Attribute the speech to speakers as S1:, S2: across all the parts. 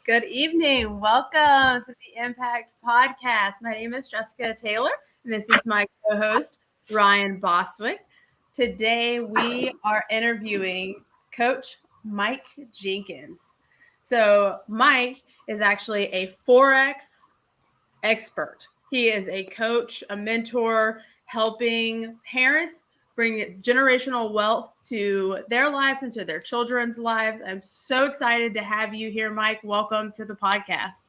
S1: Good evening. Welcome to the Impact Podcast. My name is Jessica Taylor, and this is my co-host, Ryan Bostwick. Today, we are interviewing Coach Mike Jenkins. So, Mike is actually a Forex expert. He is a coach, a mentor, helping parents bring generational wealth to their lives and to their children's lives. I'm so excited to have you here, Mike. Welcome to the podcast.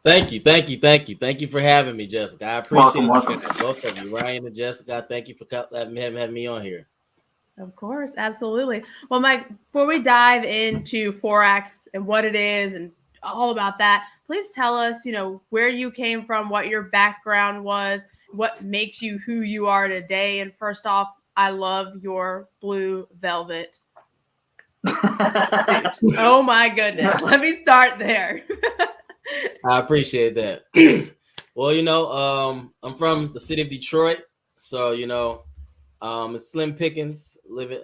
S2: Thank you for having me, Jessica. I appreciate
S3: Welcome.
S2: both of you, Ryan and Jessica. Thank you for having me on here.
S1: Of course, absolutely. Well, Mike, before we dive into Forex and what it is and all about that, please tell us, where you came from, what your background was, what makes you who you are today. And first off, I love your blue velvet suit. Oh my goodness. Let me start there.
S2: I appreciate that. Well, I'm from the city of Detroit, so it's slim pickings,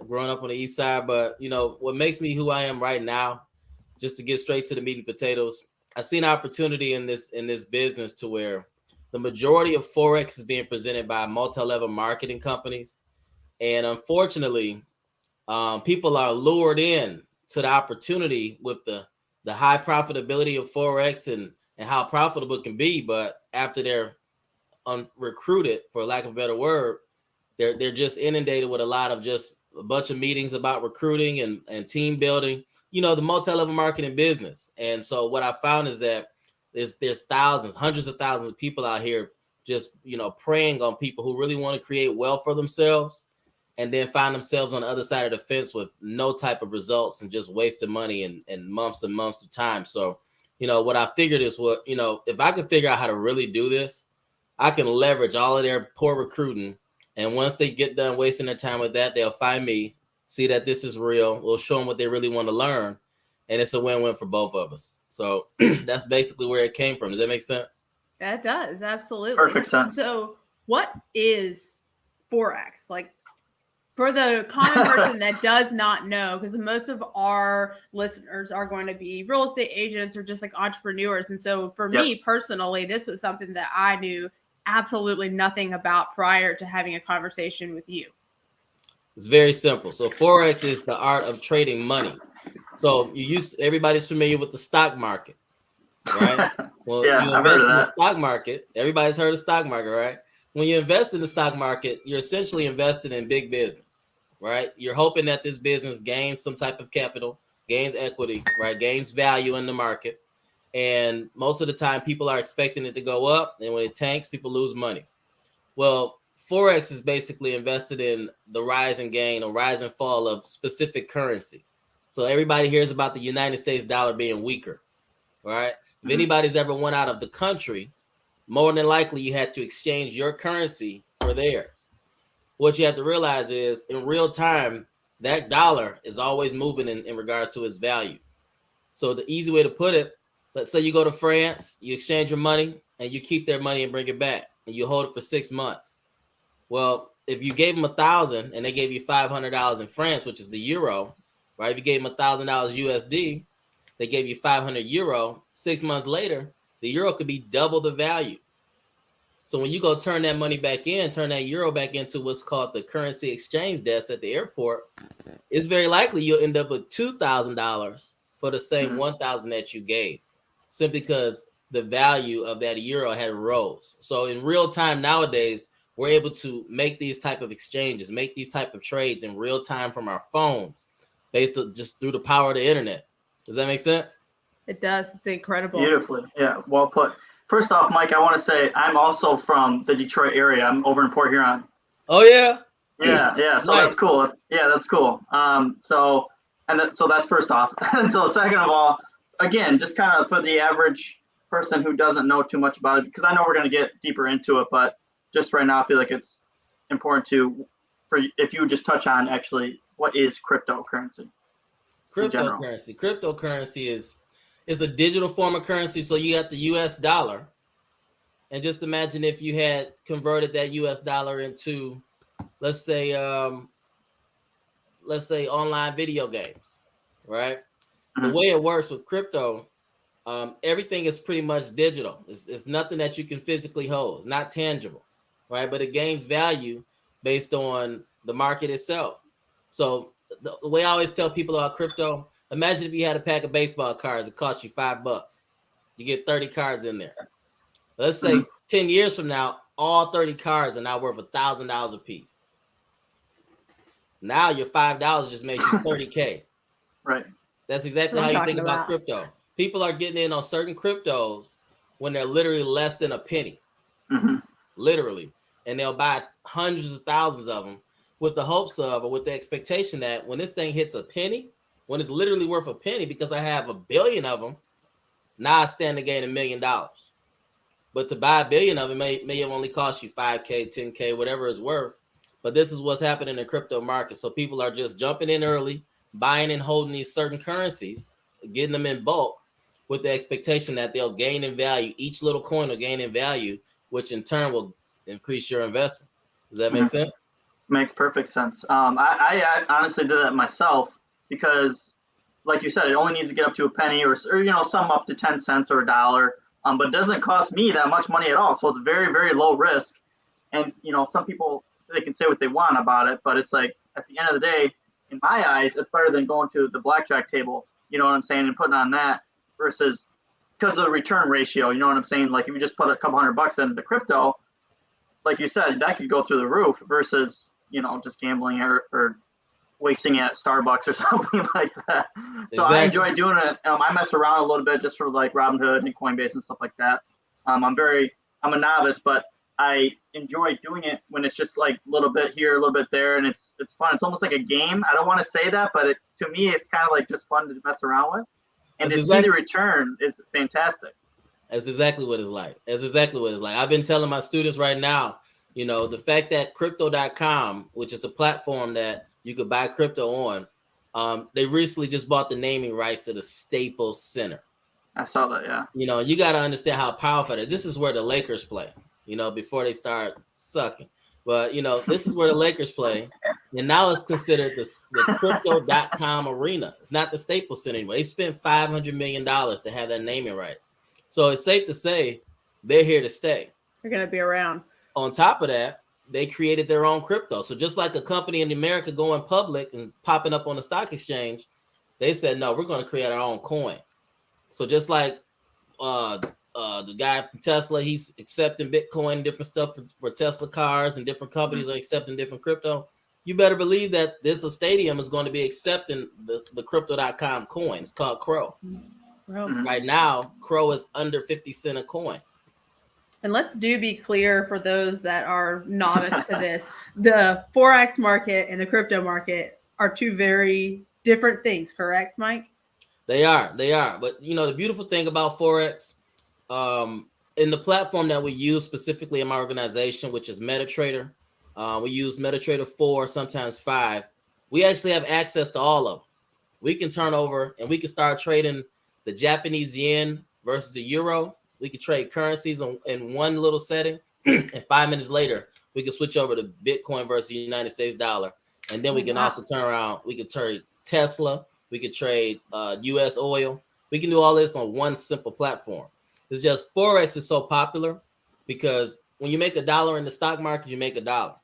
S2: growing up on the east side. But what makes me who I am right now, just to get straight to the meat and potatoes, I see an opportunity in this business to where the majority of Forex is being presented by multi-level marketing companies, and unfortunately, people are lured in to the opportunity with the high profitability of Forex and how profitable it can be. But after they're recruited, for lack of a better word, they're just inundated with a lot of just a bunch of meetings about recruiting and team building, the multi-level marketing business. And so what I found is that there's thousands, hundreds of thousands of people out here just, preying on people who really want to create wealth for themselves, and then find themselves on the other side of the fence with no type of results and just wasting money and months of time. So, what I figured is if I could figure out how to really do this, I can leverage all of their poor recruiting. And once they get done wasting their time with that, they'll find me, see that this is real. We'll show them what they really want to learn. And it's a win-win for both of us. So that's basically where it came from. Does that make sense?
S1: That does. Absolutely.
S3: Perfect sense.
S1: So what is Forex? Like, for the common person that does not know, because most of our listeners are going to be real estate agents or just like entrepreneurs. And so for me personally, this was something that I knew absolutely nothing about prior to having a conversation with you.
S2: It's very simple. So Forex is the art of trading money. So everybody's familiar with the stock market, right? Well, you invest in the stock market. Everybody's heard of stock market, right? When you invest in the stock market, you're essentially invested in big business, right? You're hoping that this business gains some type of capital, gains equity, right? Gains value in the market. And most of the time, people are expecting it to go up. And when it tanks, people lose money. Well, Forex is basically invested in the rise and gain or rise and fall of specific currencies. So everybody hears about the United States dollar being weaker, right? If anybody's ever went out of the country, more than likely you had to exchange your currency for theirs. What you have to realize is in real time, that dollar is always moving in regards to its value. So the easy way to put it, let's say you go to France, you exchange your money and you keep their money and bring it back and you hold it for 6 months. Well, if you gave them $1,000 and they gave you $500 in France, which is the euro, right? If you gave them $1,000 USD, they gave you 500 euro. 6 months later, the euro could be double the value. So when you go turn that money back in, turn that euro back into what's called the currency exchange desk at the airport, it's very likely you'll end up with $2,000 for the same $1,000 that you gave, simply because the value of that euro had rose. So in real time nowadays, we're able to make these type of exchanges, make these type of trades in real time from our phones, based on just through the power of the internet. Does that make sense?
S1: It does. It's incredible.
S3: Beautifully. Yeah, well put. First off, Mike, I want to say I'm also from the Detroit area. I'm over in Port Huron.
S2: Oh, yeah?
S3: Yeah. So nice. That's cool. Yeah, that's cool. So that's first off. And so second of all, again, just kind of for the average person who doesn't know too much about it, because I know we're going to get deeper into it, but just right now I feel like it's important if you would just touch on actually what is cryptocurrency.
S2: Cryptocurrency is a digital form of currency. So you got the US dollar, and just imagine if you had converted that US dollar into, let's say online video games, right? The way it works with crypto everything is pretty much digital. It's nothing that you can physically hold. It's not tangible, right? But it gains value based on the market itself. So the way I always tell people about crypto, imagine if you had a pack of baseball cards, it cost you $5. You get 30 cards in there. Let's say 10 years from now, all 30 cards are now worth $1,000 a piece. Now your $5 just made you 30K.
S3: Right.
S2: That's exactly how you think about crypto. People are getting in on certain cryptos when they're literally less than a penny. Literally. And they'll buy hundreds of thousands of them with the hopes of, or with the expectation that when this thing hits a penny, when it's literally worth a penny because I have 1 billion of them, now I stand to gain $1 million. But to buy 1 billion of them may have only cost you 5K, 10K, whatever it's worth. But this is what's happening in the crypto market. So people are just jumping in early, buying and holding these certain currencies, getting them in bulk with the expectation that they'll gain in value. Each little coin will gain in value, which in turn will increase your investment. Does that make sense?
S3: Makes perfect sense. I honestly did that myself because, like you said, it only needs to get up to a penny or some up to 10 cents or $1. But it doesn't cost me that much money at all. So it's very, very low risk. And, some people, they can say what they want about it, but it's like, at the end of the day, in my eyes, it's better than going to the blackjack table, you know what I'm saying, and putting on that versus because of the return ratio, you know what I'm saying? Like if you just put a couple $100 into crypto, like you said, that could go through the roof versus, just gambling or wasting it at Starbucks or something like that. So I enjoy doing it. I mess around a little bit just for like Robinhood and Coinbase and stuff like that. I'm a novice, but I enjoy doing it when it's just like a little bit here, a little bit there, and it's fun. It's almost like a game. I don't want to say that, but to me, it's kind of like just fun to mess around with. And to see the return is fantastic.
S2: That's exactly what it's like. I've been telling my students right now, the fact that crypto.com, which is a platform that you could buy crypto on, they recently just bought the naming rights to the Staples Center.
S3: I saw that, yeah.
S2: You got to understand how powerful it is. This is where the Lakers play, before they start sucking. But, this is where the Lakers play. And now it's considered the crypto.com arena. It's not the Staples Center anymore. They spent $500 million to have that naming rights. So it's safe to say they're here to stay.
S1: They're going to be around.
S2: On top of that, they created their own crypto. So just like a company in America going public and popping up on the stock exchange, they said, no, we're going to create our own coin. So just like the guy from Tesla, he's accepting Bitcoin, different stuff for Tesla cars, and different companies are accepting different crypto. You better believe that this stadium is going to be accepting the crypto.com coin. It's called Crow. Right now, Crow is under 50 cents a coin.
S1: And let's be clear for those that are novice to this. The Forex market and the crypto market are two very different things, correct, Mike?
S2: They are. But, the beautiful thing about Forex, in the platform that we use specifically in my organization, which is MetaTrader, we use MetaTrader 4, sometimes 5. We actually have access to all of them. We can turn over and we can start trading the Japanese yen versus the euro. We can trade currencies in one little setting. And 5 minutes later, we can switch over to Bitcoin versus the United States dollar. And then we can also turn around. We can trade Tesla. We can trade U.S. oil. We can do all this on one simple platform. It's just Forex is so popular because when you make $1 in the stock market, you make $1.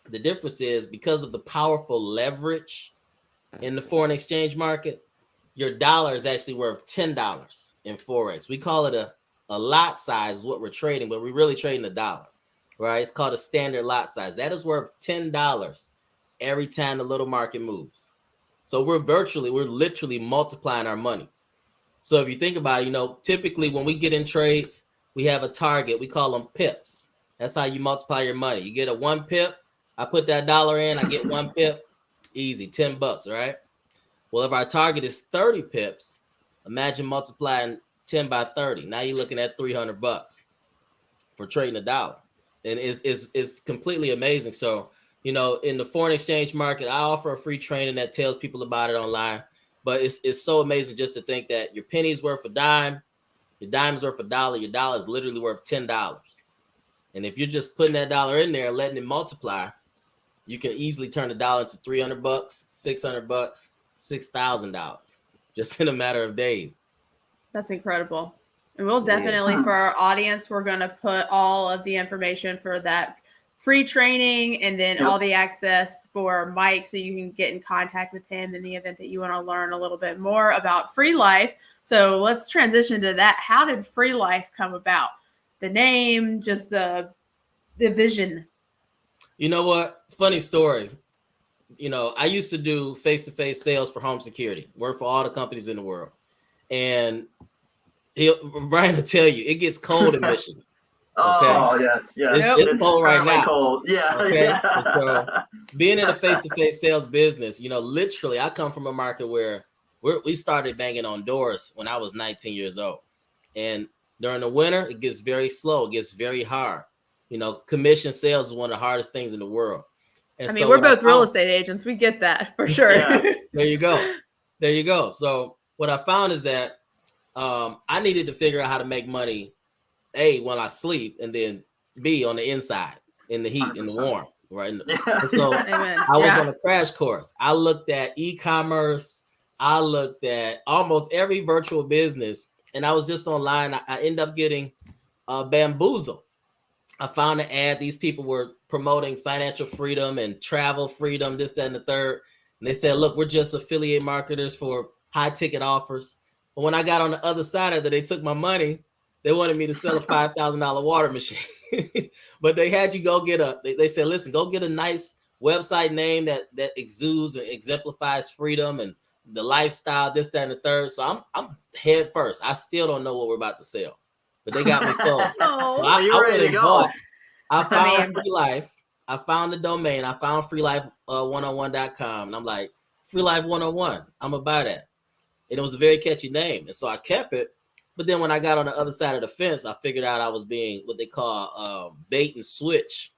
S2: The difference is because of the powerful leverage in the foreign exchange market, your dollar is actually worth $10 in Forex. We call it a lot size is what we're trading, but we're really trading $1, right? It's called a standard lot size. That is worth $10 every time the little market moves. So we're literally multiplying our money. So if you think about it, typically when we get in trades, we have a target. We call them pips. That's how you multiply your money. You get a 1 pip. I put that dollar in, I get 1 pip. Easy, $10, right? Well, if our target is 30 pips, imagine multiplying 10 by 30. Now you're looking at $300 for trading $1. And it's completely amazing. So, in the foreign exchange market, I offer a free training that tells people about it online. But it's so amazing just to think that your penny's worth a dime, your dime's worth $1, your dollar is literally worth $10. And if you're just putting that dollar in there and letting it multiply, you can easily turn $1 into $300, $600, $6,000 just in a matter of days.
S1: That's incredible. And we'll definitely, for our audience, we're going to put all of the information for that free training and then all the access for Mike so you can get in contact with him in the event that you want to learn a little bit more about Free Life. So let's transition to that. How did Free Life come about? The name, just the vision.
S2: You know what? Funny story. You know, I used to do face-to-face sales for home security, work for all the companies in the world. And Brian will tell you, it gets cold in Michigan. Okay?
S3: Oh, yes.
S2: It's cold right now.
S3: Cold. Yeah.
S2: Okay.
S3: Yeah.
S2: And so being in a face-to-face sales business, you know, literally I come from a market where we started banging on doors when I was 19 years old. And during the winter, it gets very slow. It gets very hard. You know, commission sales is one of the hardest things in the world. And
S1: I mean, we're both real estate agents. We get that for sure.
S3: Yeah.
S2: There you go. There you go. So what I found is that I needed to figure out how to make money, A, when I sleep, and then B, on the inside, in the heat, 100%. In the warm, right? And so
S1: Amen.
S2: I was on a crash course. I looked at e-commerce. I looked at almost every virtual business, and I was just online. I ended up getting bamboozled. I found an ad. These people were promoting financial freedom and travel freedom, this, that, and the third. And they said, look, we're just affiliate marketers for high ticket offers. But when I got on the other side of it, they took my money. They wanted me to sell a $5,000 water machine. But they had you go get they said, listen, go get a nice website name that exudes and exemplifies freedom and the lifestyle, this, that, and the third. So I'm head first. I still don't know what we're about to sell. But they got me sold.
S1: Oh,
S2: so I went and bought. I found
S1: mean,
S2: Free Life. I found the domain. I found freelife101.com. And I'm like, Free Life 101. I'm going to buy that. And it was a very catchy name. And so I kept it. But then when I got on the other side of the fence, I figured out I was being what they call bait and switch.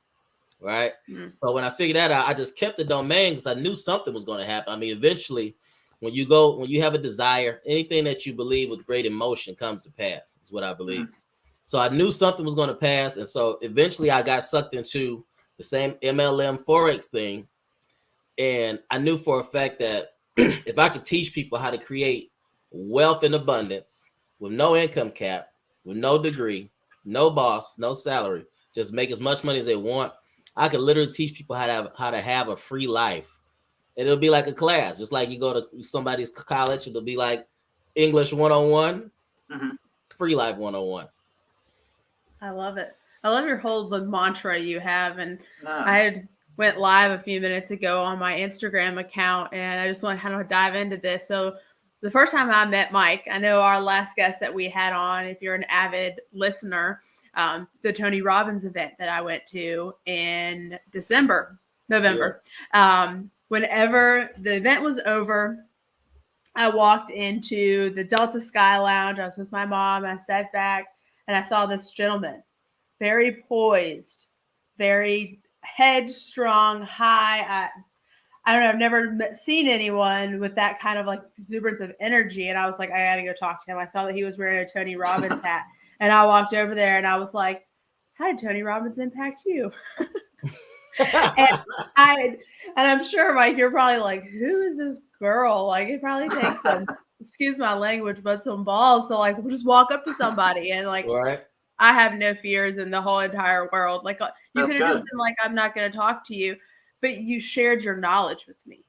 S2: Right. Mm-hmm. So when I figured that out, I just kept the domain because I knew something was going to happen. I mean, eventually, when you have a desire, anything that you believe with great emotion comes to pass, is what I believe. Mm-hmm. So I knew something was going to pass. And so eventually I got sucked into the same MLM Forex thing. And I knew for a fact that if I could teach people how to create wealth in abundance with no income cap, with no degree, no boss, no salary, just make as much money as they want, I could literally teach people how to have a free life. And it'll be like a class, just like you go to somebody's college, it'll be like English 101, mm-hmm. Free Life 101.
S1: I love it. I love your whole mantra you have. And I went live a few minutes ago on my Instagram account, and I just want to kind of dive into this. So the first time I met Mike, I know our last guest that we had on, if you're an avid listener, the Tony Robbins event that I went to in November. Yeah. Whenever the event was over, I walked into the Delta Sky Lounge. I was with my mom. I sat back and I saw this gentleman, very poised, very headstrong, high. I don't know. I've never seen anyone with that kind of like exuberance of energy. And I was like, I got to go talk to him. I saw that he was wearing a Tony Robbins hat. And I walked over there and I was like, how did Tony Robbins impact you? And I'm sure, Mike, you're probably like, who is this girl? Like, it probably takes some, excuse my language, but some balls to like just walk up to somebody and like,
S2: right.
S1: I have no fears in the whole entire world. Like, you could have just been like, I'm not going to talk to you, but you shared your knowledge with me.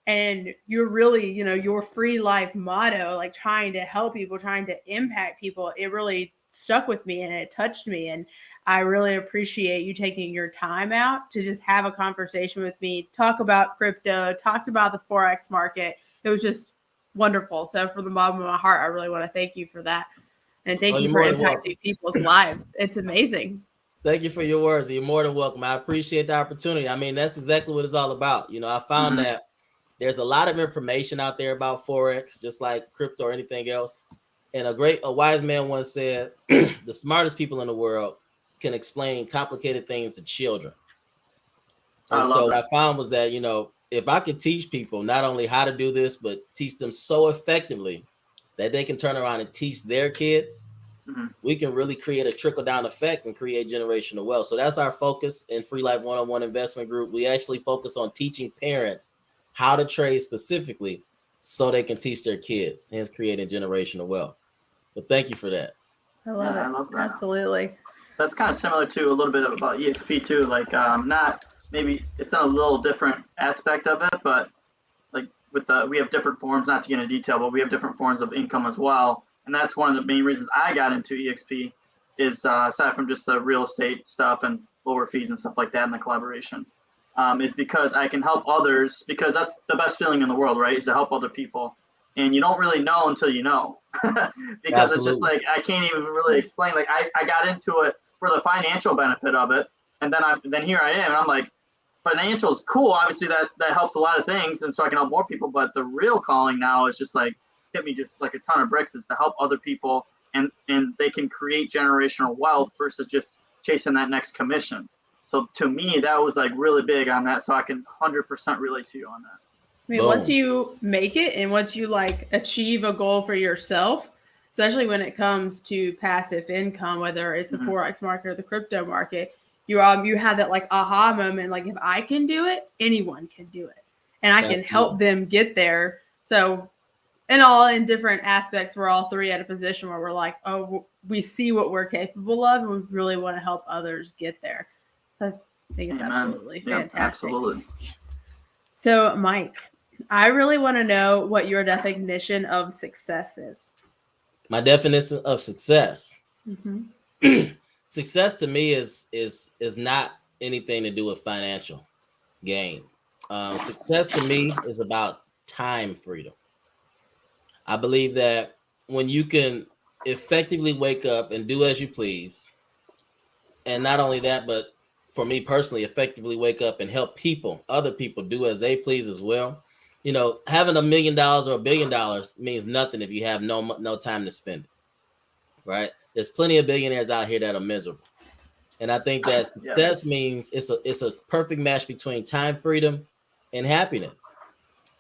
S1: And you're really, your free life motto, like trying to help people, trying to impact people, it really stuck with me and it touched me. And I really appreciate you taking your time out to just have a conversation with me, talk about crypto, talked about the Forex market. It was just wonderful. So from the bottom of my heart, I really want to thank you for that. And thank you for impacting people's lives. It's amazing.
S2: Thank you for your words. You're more than welcome. I appreciate the opportunity. I mean, that's exactly what it's all about. I found that there's a lot of information out there about Forex, just like crypto or anything else. And a wise man once said, the smartest people in the world can explain complicated things to children. And so what I found was that, if I could teach people not only how to do this, but teach them so effectively that they can turn around and teach their kids, we can really create a trickle-down effect and create generational wealth. So that's our focus in Free Life 101 Investment Group. We actually focus on teaching parents how to trade specifically so they can teach their kids, hence creating generational wealth. But thank you for that.
S1: I love it.
S3: I love that.
S1: Absolutely.
S3: That's kind of similar to a little bit about EXP too. Like, not maybe it's a little different aspect of it, but like we have different forms. Not to get into detail, but we have different forms of income as well. And that's one of the main reasons I got into EXP is aside from just the real estate stuff and lower fees and stuff like that and the collaboration, is because I can help others, because that's the best feeling in the world, right? Is to help other people. And you don't really know until you know. Because Absolutely. It's just like, I can't even really explain. Like I got into it for the financial benefit of it. And then here I am, and I'm like, financial is cool. Obviously that helps a lot of things. And so I can help more people, but the real calling now is just like, hit me just like a ton of bricks, is to help other people, and they can create generational wealth versus just chasing that next commission. So to me, that was like really big on that. So I can 100% relate to you on that.
S1: I mean, once you make it and once you like achieve a goal for yourself, especially when it comes to passive income, whether it's the Forex market or the crypto market, you have that like aha moment. Like, if I can do it, anyone can do it, and I can help them get there. So, in different aspects, we're all three at a position where we're like, oh, we see what we're capable of, and we really want to help others get there. So I think it's absolutely fantastic.
S3: Absolutely.
S1: So, Mike, I really want to know what your definition of success is.
S2: My definition of success. Success to me is not anything to do with financial gain. Success to me is about time freedom. I believe that when you can effectively wake up and do as you please, and not only that, but for me personally, effectively wake up and help other people do as they please as well. You know, having $1 million or $1 billion means nothing if you have no time to spend it, right? There's plenty of billionaires out here that are miserable. And I think that success means it's a perfect match between time freedom and happiness.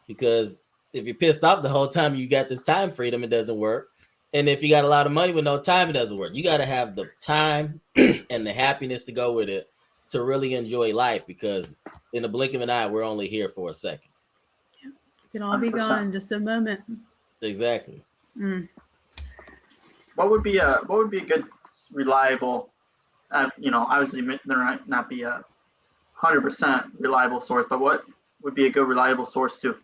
S2: Because if you're pissed off the whole time you got this time freedom, it doesn't work. And if you got a lot of money with no time, it doesn't work. You got to have the time and the happiness to go with it to really enjoy life, because in the blink of an eye, we're only here for a second.
S1: It can all be gone in just a moment.
S2: Exactly.
S3: What would be a good reliable, obviously there might not be a 100% reliable source, but what would be a good reliable source to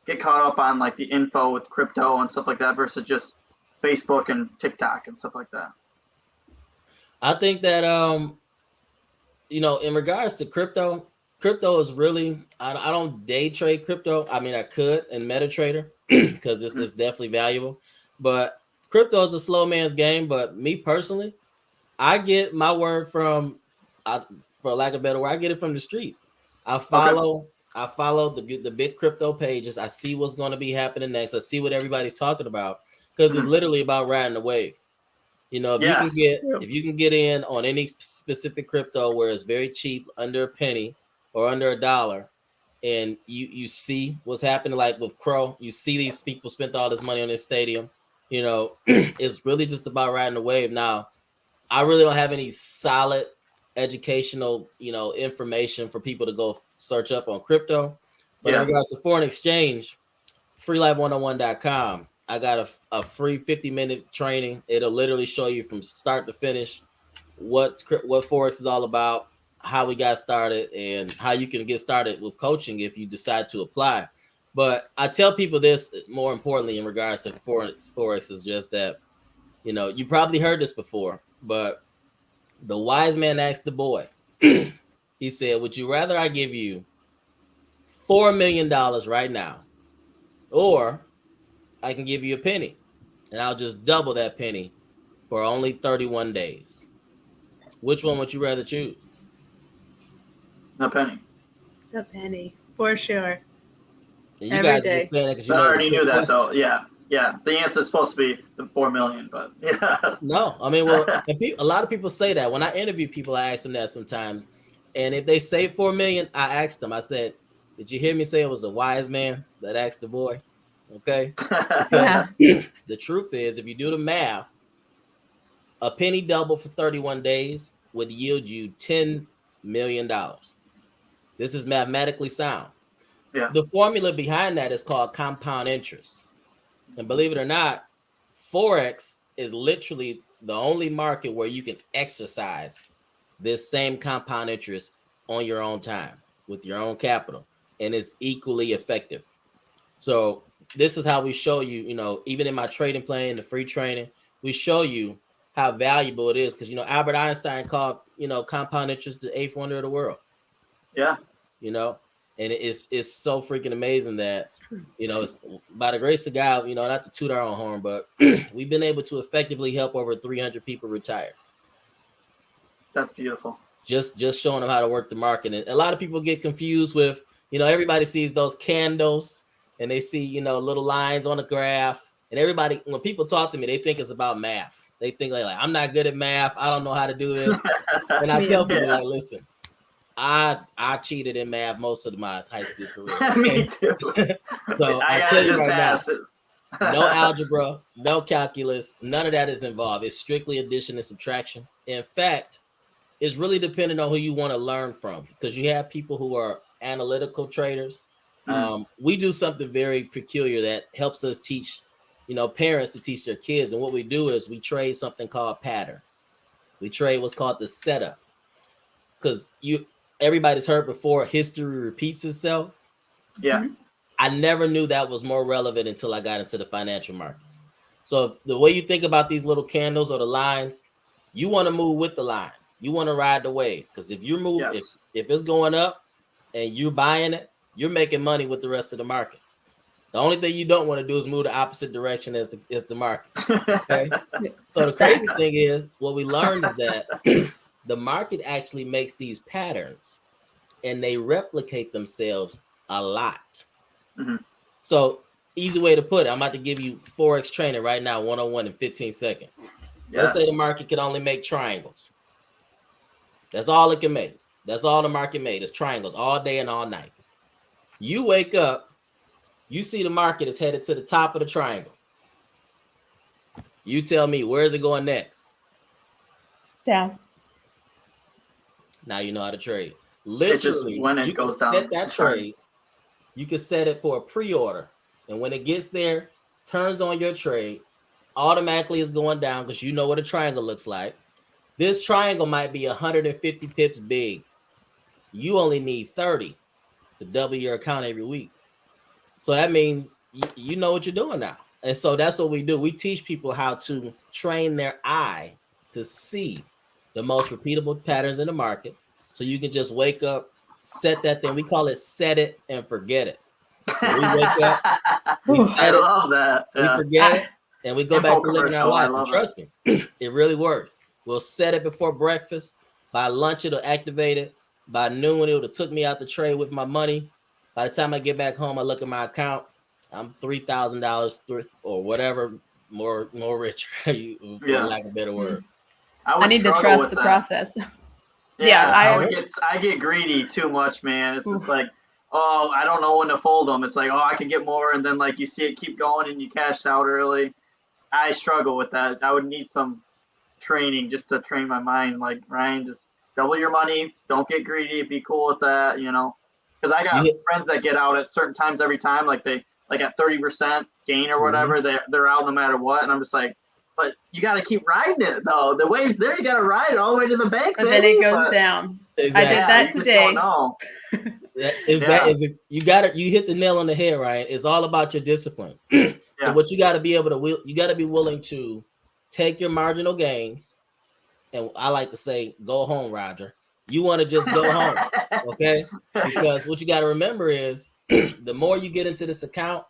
S3: get caught up on, like the info with crypto and stuff like that versus just Facebook and TikTok and stuff like that?
S2: I think that in regards to crypto is really, I don't day trade crypto. I mean, I could in MetaTrader because it's definitely valuable, but crypto is a slow man's game. But me personally, I get my word for lack of a better word, I get it from the streets. I follow the big crypto pages. I see what's going to be happening next. I see what everybody's talking about, because it's literally about riding the wave. You know, if you can get in on any specific crypto where it's very cheap, under a penny or under $1, and you see what's happening, like with Crow, you see these people spent all this money on this stadium. You know, it's really just about riding the wave. Now, I really don't have any solid educational, information for people to go search up on crypto. But in regards to foreign exchange, freelife101.com. I got a free 50-minute training. It'll literally show you from start to finish what Forex is all about, how we got started, and how you can get started with coaching if you decide to apply. But I tell people this, more importantly, in regards to Forex is just that, you probably heard this before, but the wise man asked the boy, he said, would you rather I give you $4 million right now, or I can give you a penny, and I'll just double that penny for only 31 days. Which one would you rather choose?
S3: The penny.
S1: The penny, for sure.
S2: And you guys are just saying that because
S3: I already knew that, though. Yeah. The answer is supposed to be the 4 million, but yeah.
S2: No, I mean, a lot of people say that. When I interview people, I ask them that sometimes, and if they say 4 million, I ask them. I said, "Did you hear me say it was a wise man that asked the boy?" Okay. The truth is, if you do the math, a penny double for 31 days would yield you $10 million. This is mathematically sound. Yeah. The formula behind that is called compound interest. And believe it or not, Forex is literally the only market where you can exercise this same compound interest on your own time with your own capital, and it's equally effective. So this is how we show you, even in my trading plan, the free training, we show you how valuable it is. Because, Albert Einstein called, compound interest the eighth wonder of the world.
S3: Yeah.
S2: And it's so freaking amazing that, it's by the grace of God, not to toot our own horn, but we've been able to effectively help over 300 people retire.
S3: That's beautiful.
S2: Just showing them how to work the market. And a lot of people get confused with, everybody sees those candles and they see, little lines on the graph. And everybody, when people talk to me, they think it's about math. They think like I'm not good at math. I don't know how to do this. And I tell people, like, listen, I cheated in math most of my high school career.
S3: Me too.
S2: So I tell you right now, no algebra, no calculus, none of that is involved. It's strictly addition and subtraction. In fact, it's really dependent on who you want to learn from, because you have people who are analytical traders. We do something very peculiar that helps us teach, parents to teach their kids. And what we do is we trade something called patterns. We trade what's called the setup, because everybody's heard before, history repeats itself.
S3: Yeah.
S2: I never knew that was more relevant until I got into the financial markets. So the way you think about these little candles or the lines, you want to move with the line. You want to ride the wave, because if you move, if it's going up and you're buying it, you're making money with the rest of the market. The only thing you don't want to do is move the opposite direction as the market. Okay? So the crazy thing is, what we learned is that the market actually makes these patterns and they replicate themselves a lot.
S3: Mm-hmm.
S2: So easy way to put it, I'm about to give you Forex training right now, 101 in 15 seconds. Let's say the market can only make triangles. That's all it can make. That's all the market made is triangles all day and all night. You wake up, you see the market is headed to the top of the triangle. You tell me, where is it going next?
S1: Down.
S2: Now you know how to trade. Literally, you can set that trade. You can set it for a pre-order. And when it gets there, turns on your trade, automatically is going down because you know what a triangle looks like. This triangle might be 150 pips big. You only need 30 to double your account every week. So that means you know what you're doing now. And so that's what we do. We teach people how to train their eye to see the most repeatable patterns in the market. So you can just wake up, set that thing. We call it set it and forget it. When we wake up, we set it,
S3: love that. Yeah.
S2: we forget it, and we go back to living our life. And trust me, it really works. We'll set it before breakfast. By lunch, it'll activate it. By noon, it would have took me out the trade with my money. By the time I get back home, I look at my account. I'm $3,000 or whatever more richer, for lack of a better word.
S1: I need to trust the process.
S3: I get greedy too much, man. It's just like, oh, I don't know when to fold them. It's like, oh, I could get more, and then like you see it keep going and you cash out early. I struggle with that. I would need some training just to train my mind. Like, Ryan, just double your money. Don't get greedy. Be cool with that, Because I got friends that get out at certain times every time, like they at 30% gain or whatever. They're out no matter what, and I'm just like, but you got to keep riding it though. The wave's there. You got to ride it all the way to the bank.
S1: But then it goes down. Exactly. I did that today.
S2: You hit the nail on the head, right? It's all about your discipline. So what you got to be able to, you got to be willing to take your marginal gains. And I like to say, go home, Roger. You want to just go home. Okay. Because what you got to remember is the more you get into this account,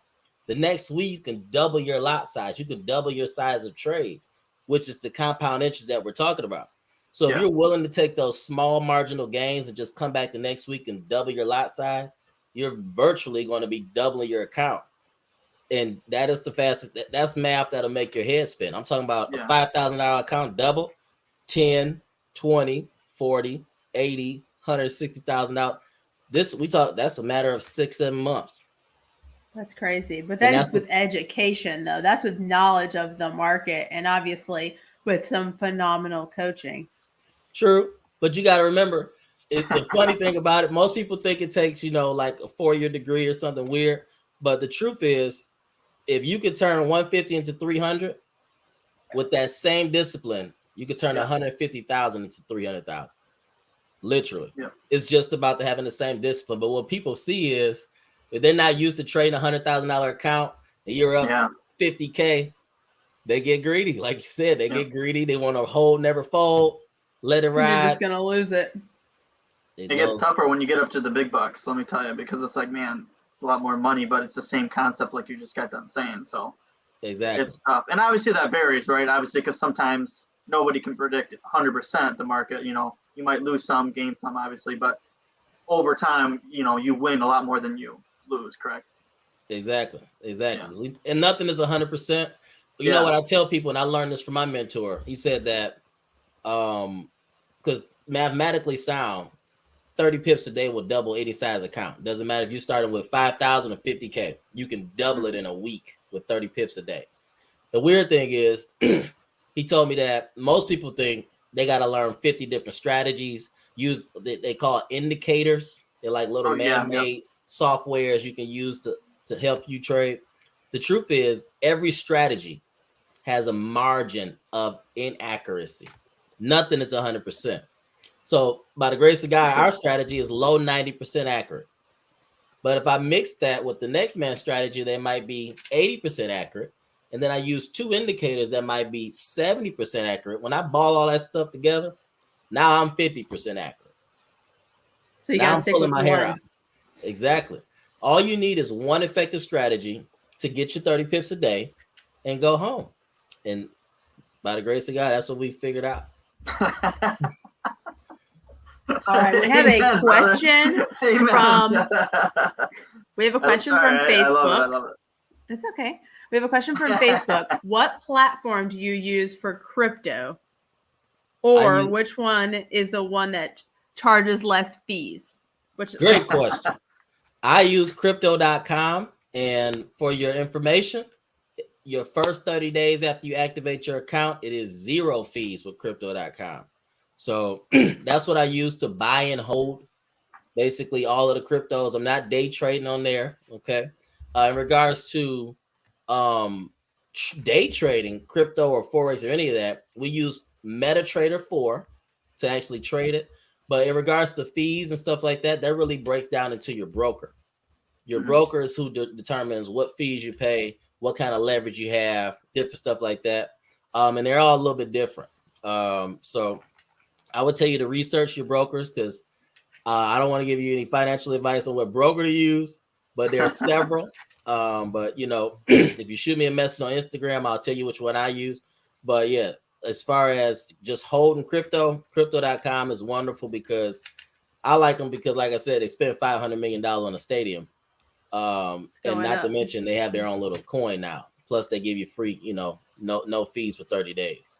S2: the next week you can double your lot size. You can double your size of trade, which is the compound interest that we're talking about. So if you're willing to take those small marginal gains and just come back the next week and double your lot size, you're virtually going to be doubling your account. And that is the fastest. That's math that'll make your head spin. I'm talking about a $5,000 account double, 10, 20, 40, 80, $160,000. That's a matter of 6-7 months.
S1: That's crazy. But that's with education, though. That's with knowledge of the market and obviously with some phenomenal coaching.
S2: True. But you got to remember, the funny thing about it, most people think it takes, like a 4-year degree or something weird. But the truth is, if you could turn 150 into 300, with that same discipline, you could turn 150,000 into 300,000. Literally.
S3: Yeah.
S2: It's just about having the same discipline. But what people see is if they're not used to trading $100,000 account and you're up 50K, they get greedy. Like you said, they get greedy. They want to hold, never fold, let it ride.
S1: You're just gonna lose it.
S3: It gets tougher when you get up to the big bucks, let me tell you, because it's like, man, it's a lot more money, but it's the same concept like you just got done saying. So
S2: exactly,
S3: it's tough. And obviously that varies, right? Obviously, because sometimes nobody can predict 100% the market. You know, you might lose some, gain some, obviously, but over time, you know, you win a lot more than you lose, correct?
S2: Exactly. Yeah. And nothing is 100%. You know what I tell people, and I learned this from my mentor. He said that because mathematically sound, 30 pips a day will double any size account. Doesn't matter if you're starting with 5,000 or 50K. You can double it in a week with 30 pips a day. The weird thing is, he told me that most people think they got to learn 50 different strategies. Use they call indicators. They're like little man-made softwares you can use to help you trade. The truth is, every strategy has a margin of inaccuracy. Nothing is 100%. So by the grace of God, our strategy is low 90% accurate. But if I mix that with the next man's strategy, they might be 80% accurate. And then I use two indicators that might be 70% accurate. When I ball all that stuff together, now I'm 50% accurate.
S1: So you gotta stick with my hair out.
S2: Exactly. All you need is one effective strategy to get you 30 pips a day and go home. And by the grace of God, that's what we figured out.
S1: All right, we have a question from Facebook.
S3: I love it.
S1: It's okay. We have a question from Facebook. What platform do you use for crypto? Or which one is the one that charges less fees?
S2: Great question. I use crypto.com, and for your information, your first 30 days after you activate your account, it is 0 fees with crypto.com. So that's what I use to buy and hold basically all of the cryptos. I'm not day trading on there. Okay. In regards to day trading, crypto or Forex or any of that, we use MetaTrader 4 to actually trade it. But in regards to fees and stuff like that, that really breaks down into your broker. Your broker is who determines what fees you pay, what kind of leverage you have, different stuff like that. And they're all a little bit different. So I would tell you to research your brokers, because I don't want to give you any financial advice on what broker to use, but there are several. But you know, if you shoot me a message on Instagram, I'll tell you which one I use. But yeah, as far as just holding crypto.com is wonderful, because I like them because, like I said, they spent $500 million on a stadium. And not to mention they have their own little coin now. Plus they give you free, you know, no fees for 30 days.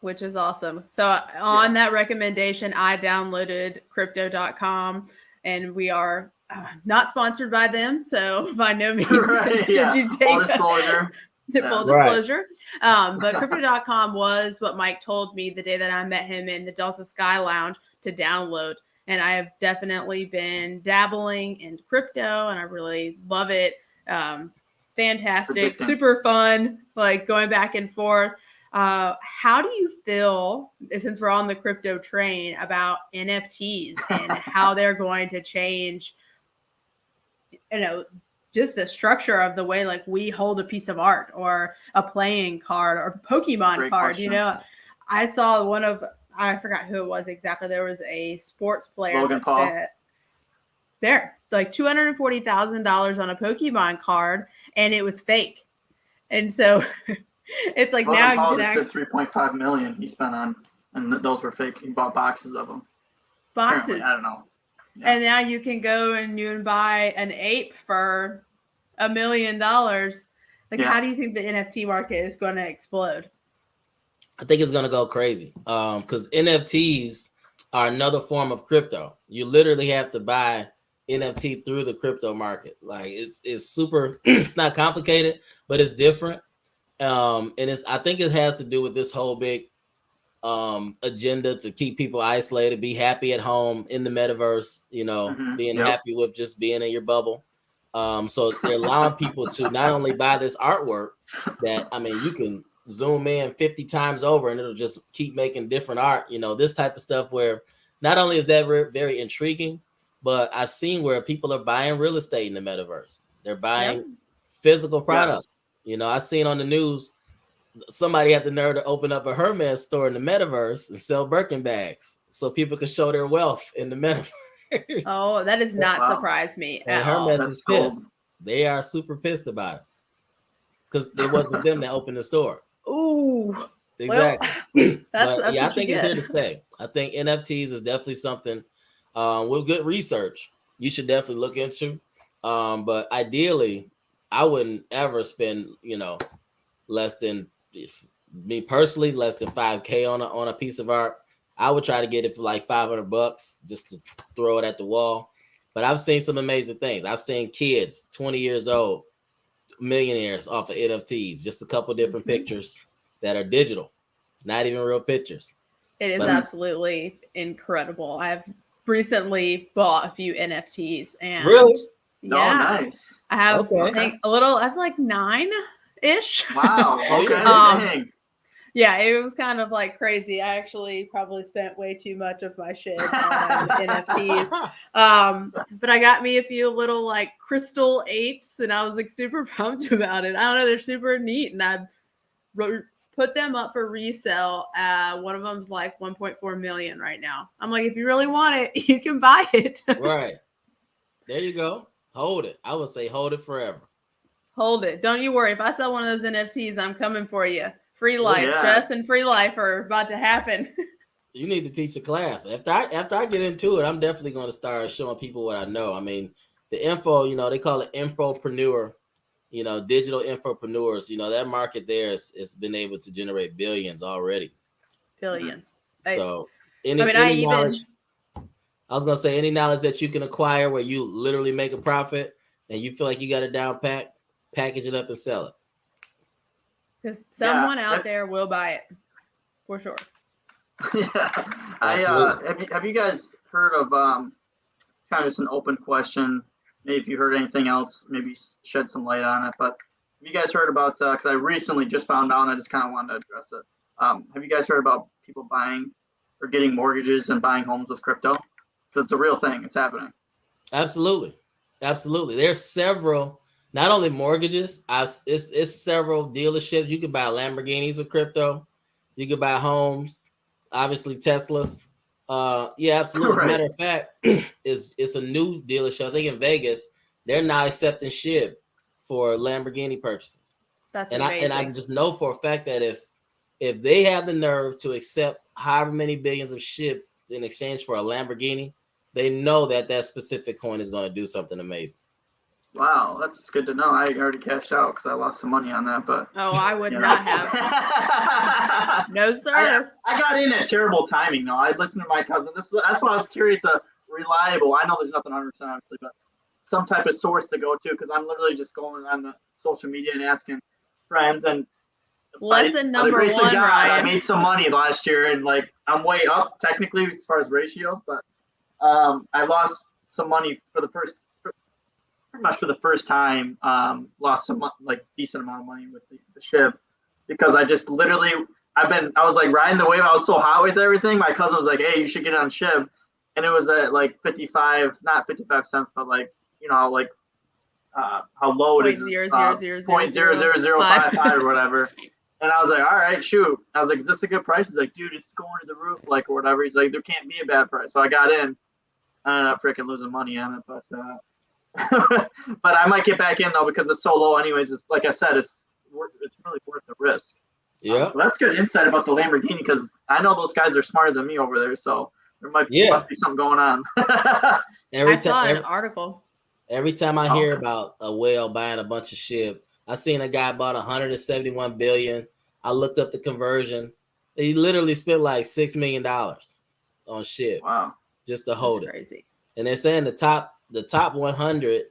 S1: Which is awesome. So on that recommendation, I downloaded crypto.com, and we are not sponsored by them. So by no means should you take
S3: full disclosure.
S1: Full disclosure. But crypto.com was what Mike told me the day that I met him in the Delta Sky Lounge to download. And I have definitely been dabbling in crypto, and I really love it. Fantastic, super fun, like going back and forth. How do you feel, since we're on the crypto train, about NFTs and how they're going to change, you know, just the structure of the way like we hold a piece of art or a playing card or Pokemon
S3: Great
S1: card?
S3: question.
S1: You know, I saw I forgot who it was exactly. There was a sports player
S3: Logan Paul.
S1: There, like $240,000 on a Pokemon card, and it was fake. And so it's like
S3: Logan
S1: now
S3: Paul
S1: you can
S3: just did $3.5 million he spent on, and those were fake. He bought boxes of them.
S1: boxes.
S3: Apparently, I don't know. Yeah.
S1: And now you can go and you can buy an ape for $1 million. Like, how do you think the NFT market is going to explode?
S2: I think it's going to go crazy because NFTs are another form of crypto. You literally have to buy NFT through the crypto market. Like it's super, it's not complicated, but it's different. And I think it has to do with this whole big agenda to keep people isolated, be happy at home in the metaverse, you know, being happy with just being in your bubble. So they're allowing people to not only buy this artwork that, I mean, you can zoom in 50 times over and it'll just keep making different art. This type of stuff where not only is that very intriguing, but I've seen where people are buying real estate in the metaverse. They're buying physical products. Yes. I seen on the news somebody had the nerve to open up a Hermes store in the metaverse and sell Birkin bags so people could show their wealth in the metaverse.
S1: Oh, that does not surprise me at all.
S2: And Hermes is pissed. They are super pissed about it because it wasn't them that opened the store.
S1: Ooh,
S2: exactly.
S1: Well,
S2: but I think it's here to stay. I think NFTs is definitely something with good research you should definitely look into. But ideally, I wouldn't ever spend, less than, me personally, less than $5,000 on a piece of art. I would try to get it for like $500 just to throw it at the wall. But I've seen some amazing things. I've seen kids 20 years old, millionaires off of NFTs, just a couple different pictures that are digital, not even real pictures.
S1: It is absolutely incredible. I've recently bought a few NFTs and
S2: really,
S1: yeah,
S3: nice.
S1: I have I think I have like 9-ish.
S3: Wow. Okay.
S1: Yeah, it was kind of like crazy. I actually probably spent way too much of my shit on NFTs. But I got me a few little like crystal apes and I was like super pumped about it. I don't know, they're super neat and I put them up for resale. One of them's like 1.4 million right now. I'm like, if you really want it, you can buy it.
S2: Right. There you go. Hold it. I would say hold it forever.
S1: Hold it. Don't you worry. If I sell one of those NFTs, I'm coming for you. Free life, Jess and free life are about to happen.
S2: You need to teach a class. After I get into it, I'm definitely going to start showing people what I know. I mean, the info, they call it infopreneur, digital infopreneurs. That market there has been able to generate billions already.
S1: Billions.
S2: So any knowledge, I was going to say any knowledge that you can acquire where you literally make a profit and you feel like you got it down pat, package it up and sell it.
S1: Because someone out there will buy it, for sure.
S3: Yeah, have you guys heard of kind of just an open question? Maybe if you heard anything else, maybe shed some light on it. But have you guys heard about? Because I recently just found out, and I just kind of wanted to address it. Have you guys heard about people buying or getting mortgages and buying homes with crypto? So it's a real thing. It's happening.
S2: Absolutely. There's several. Not only mortgages, it's several dealerships. You can buy Lamborghinis with crypto. You can buy homes, obviously Teslas. Yeah, absolutely. Right. As a matter of fact, it's a new dealership. I think in Vegas, they're now accepting SHIB for Lamborghini purchases.
S1: That's
S2: amazing. I just know for a fact that if they have the nerve to accept however many billions of SHIB in exchange for a Lamborghini, they know that specific coin is going to do something amazing.
S3: Wow, that's good to know. I already cashed out because I lost some money on that, but
S1: I would not have. No, sir.
S3: I got in at terrible timing, though. I listened to my cousin. That's why I was curious. Reliable. I know there's nothing 100% obviously, but some type of source to go to because I'm literally just going on the social media and asking friends. And
S1: lesson number one, Ryan.
S3: I made some money last year, and like I'm way up technically as far as ratios, but I lost some money for the first. Pretty much for the first time, lost some like decent amount of money with the SHIB because I just literally I was like riding the wave. I was so hot with everything. My cousin was like, "Hey, you should get on SHIB," and it was at like 55, not 55 cents, but like like how low it is, 0.00055 or whatever. And I was like, "All right, shoot." I was like, "Is this a good price?" He's like, "Dude, it's going to the roof, like or whatever." He's like, "There can't be a bad price." So I got in. I ended up freaking losing money on it, but. But I might get back in though because it's so low. Anyways, it's like I said, it's really worth the risk.
S2: Yeah,
S3: so that's good insight about the Lamborghini because I know those guys are smarter than me over there. So there must be something going on.
S1: I saw an article.
S2: Every time I hear about a whale buying a bunch of SHIB, I seen a guy bought 171 billion. I looked up the conversion. He literally spent like $6 million on SHIB.
S3: Wow,
S2: just to hold
S1: That's crazy.
S2: And they're saying the top 100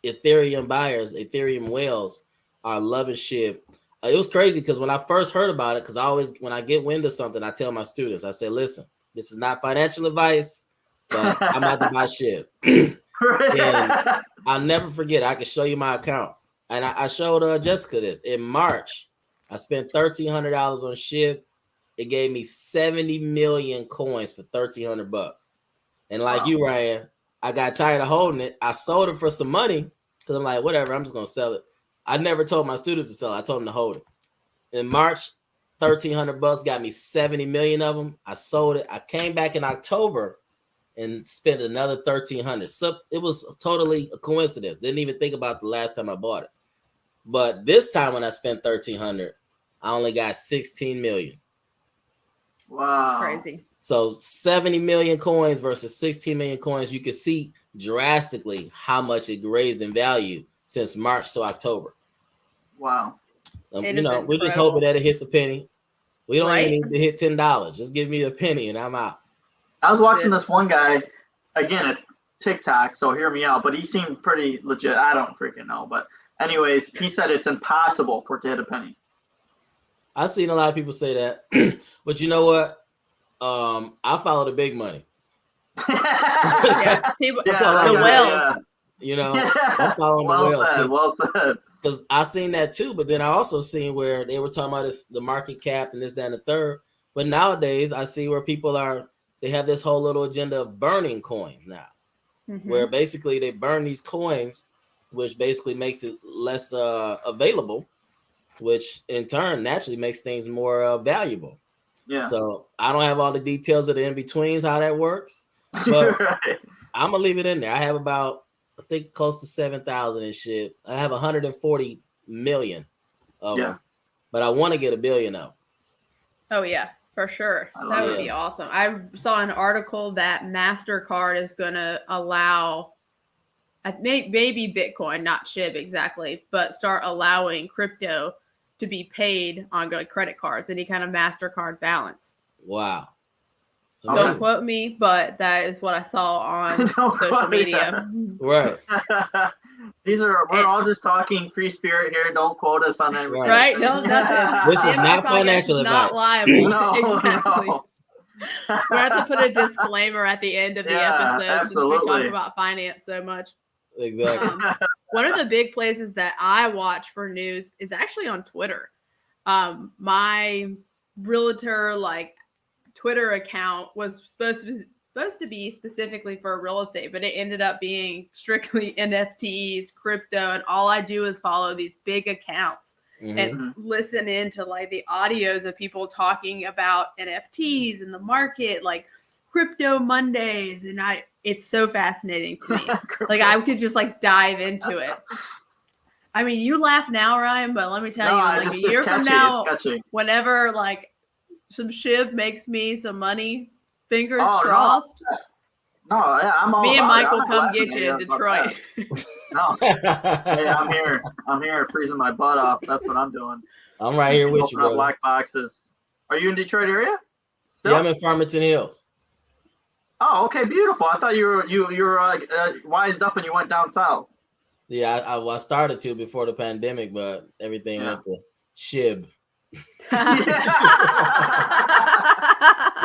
S2: Ethereum buyers, Ethereum whales, are loving SHIB. It was crazy because when I first heard about it, because when I get wind of something, I tell my students, I say, listen, this is not financial advice, but I'm about to buy SHIB. And I'll never forget, I can show you my account. And I showed Jessica this. In March, I spent $1,300 on SHIB. It gave me 70 million coins for $1,300. And like you, Ryan, I got tired of holding it. I sold it for some money because I'm like, whatever, I'm just gonna sell it. I never told my students to sell it. I told them to hold it. In March, $1,300 got me 70 million of them. I sold it. I came back in October and spent another $1,300. So it was totally a coincidence. Didn't even think about the last time I bought it. But this time when I spent $1,300, I only got 16 million.
S3: Wow.
S1: That's crazy.
S2: So 70 million coins versus 16 million coins, you can see drastically how much it raised in value since March to October.
S3: Wow.
S2: We're just hoping that it hits a penny. We don't even need to hit $10. Just give me a penny and I'm out.
S3: I was watching this one guy, again, it's TikTok, so hear me out, but he seemed pretty legit. I don't freaking know. But anyways, he said it's impossible for it to hit a penny.
S2: I've seen a lot of people say that. But you know what? I follow the big money.
S1: Yes, people, the whales.
S2: I'm following the whales.
S3: Well said.
S2: Because I seen that too, but then I also seen where they were talking about this, the market cap and this, that, and the third. But nowadays, I see where people they have this whole little agenda of burning coins now, where basically they burn these coins, which basically makes it less available, which in turn naturally makes things more valuable.
S3: Yeah.
S2: So I don't have all the details of the in-betweens, how that works, but I'm gonna leave it in there. I have about, I think, close to 7,000 and shit. I have 140 million of them, but I want to get 1 billion of them.
S1: Oh yeah, for sure. That would be awesome. I saw an article that MasterCard is going to allow, maybe Bitcoin, not SHIB exactly, but start allowing crypto to be paid on credit cards, any kind of MasterCard balance.
S2: Wow.
S1: Don't quote me, but that is what I saw on social media.
S2: Right.
S3: We're all just talking free spirit here. Don't quote us on everything.
S1: Right? No, nothing.
S2: This is not financial advice.
S1: Not liable.
S3: No,
S1: exactly.
S3: no.
S1: We have to put a disclaimer at the end of the episode since we talk about finance so much.
S2: Exactly.
S1: One of the big places that I watch for news is actually on Twitter. My realtor Twitter account was supposed to be specifically for real estate, but it ended up being strictly NFTs, crypto, and all I do is follow these big accounts and listen into the audios of people talking about NFTs and the market, Crypto Mondays, and it's so fascinating to me. I could just dive into it. I mean, you laugh now, Ryan, but let me tell you, a year from now, whenever some SHIB makes me some money, fingers crossed.
S3: No, I'm all.
S1: Me and Mike will come
S3: get
S1: you in Detroit.
S3: No, hey, I'm here. I'm here, freezing my butt off. That's what I'm doing.
S2: I'm right here with you, bro.
S3: Black boxes. Are you in Detroit area?
S2: Still? Yeah, I'm in Farmington Hills.
S3: Oh, okay, beautiful. I thought you were wised up and you went down south.
S2: Yeah, I started to before the pandemic, but everything went to SHIB.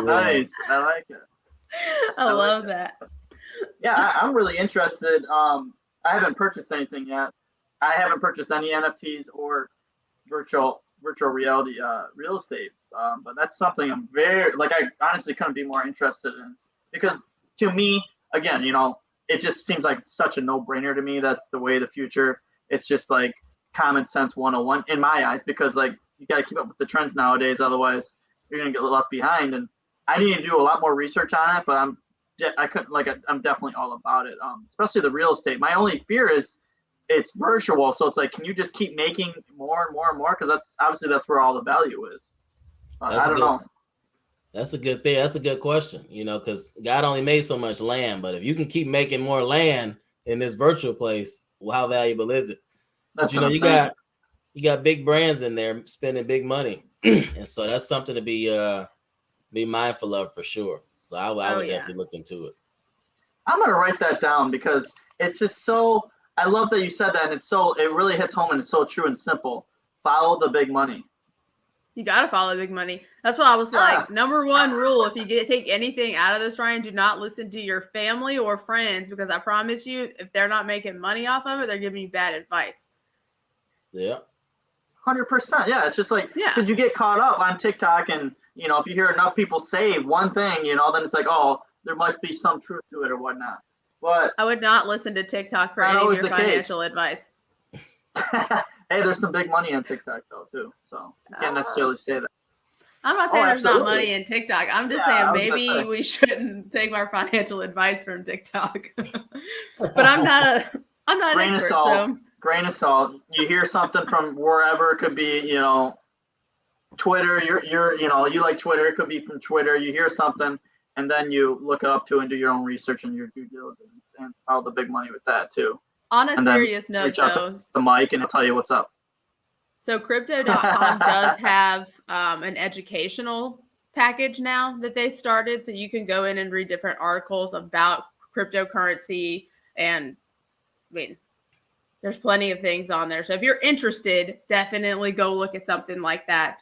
S3: Nice, I like it.
S1: I love that.
S3: Yeah, I'm really interested. I haven't purchased anything yet. I haven't purchased any NFTs or virtual reality real estate. But that's something I'm very I honestly couldn't be more interested in, because to me, again, it just seems like such a no-brainer to me. That's the way of the future. It's just common sense 101 in my eyes, because you got to keep up with the trends nowadays. Otherwise, you're going to get left behind. And I need to do a lot more research on it, but I'm definitely all about it. Especially the real estate. My only fear is it's virtual. So it's can you just keep making more and more and more? Because that's where all the value is. I don't know.
S2: That's a good thing. That's a good question, because God only made so much land, but if you can keep making more land in this virtual place, well, how valuable is it? But you got big brands in there spending big money. And so that's something to be mindful of for sure. So I would definitely look into it.
S3: I'm going to write that down, because it's just so, I love that you said that. And it really hits home, and it's so true and simple. Follow the big money.
S1: You got to follow big money. That's what I was number one rule. If you take anything out of this, Ryan, do not listen to your family or friends, because I promise you, if they're not making money off of it, they're giving you bad advice.
S2: Yeah.
S3: 100%. Yeah, it's just like,
S1: Yeah.
S3: because you get caught up on TikTok, and if you hear enough people say one thing, then it's like, oh, there must be some truth to it or whatnot. But
S1: I would not listen to TikTok for any of your financial advice.
S3: Hey, there's some big money on TikTok though too, so you can't necessarily say that.
S1: I'm not saying there's not money in TikTok. I'm just saying maybe we shouldn't take our financial advice from TikTok. But I'm not an expert. So
S3: grain of salt. You hear something from wherever, it could be, Twitter. You like Twitter. It could be from Twitter. You hear something, and then you look it up to and do your own research and your due diligence, and follow the big money with that too.
S1: On a serious note,
S3: reach out to the mic and I'll tell you what's up.
S1: So crypto.com does have an educational package now that they started. So you can go in and read different articles about cryptocurrency. And I mean, there's plenty of things on there. So if you're interested, definitely go look at something like that.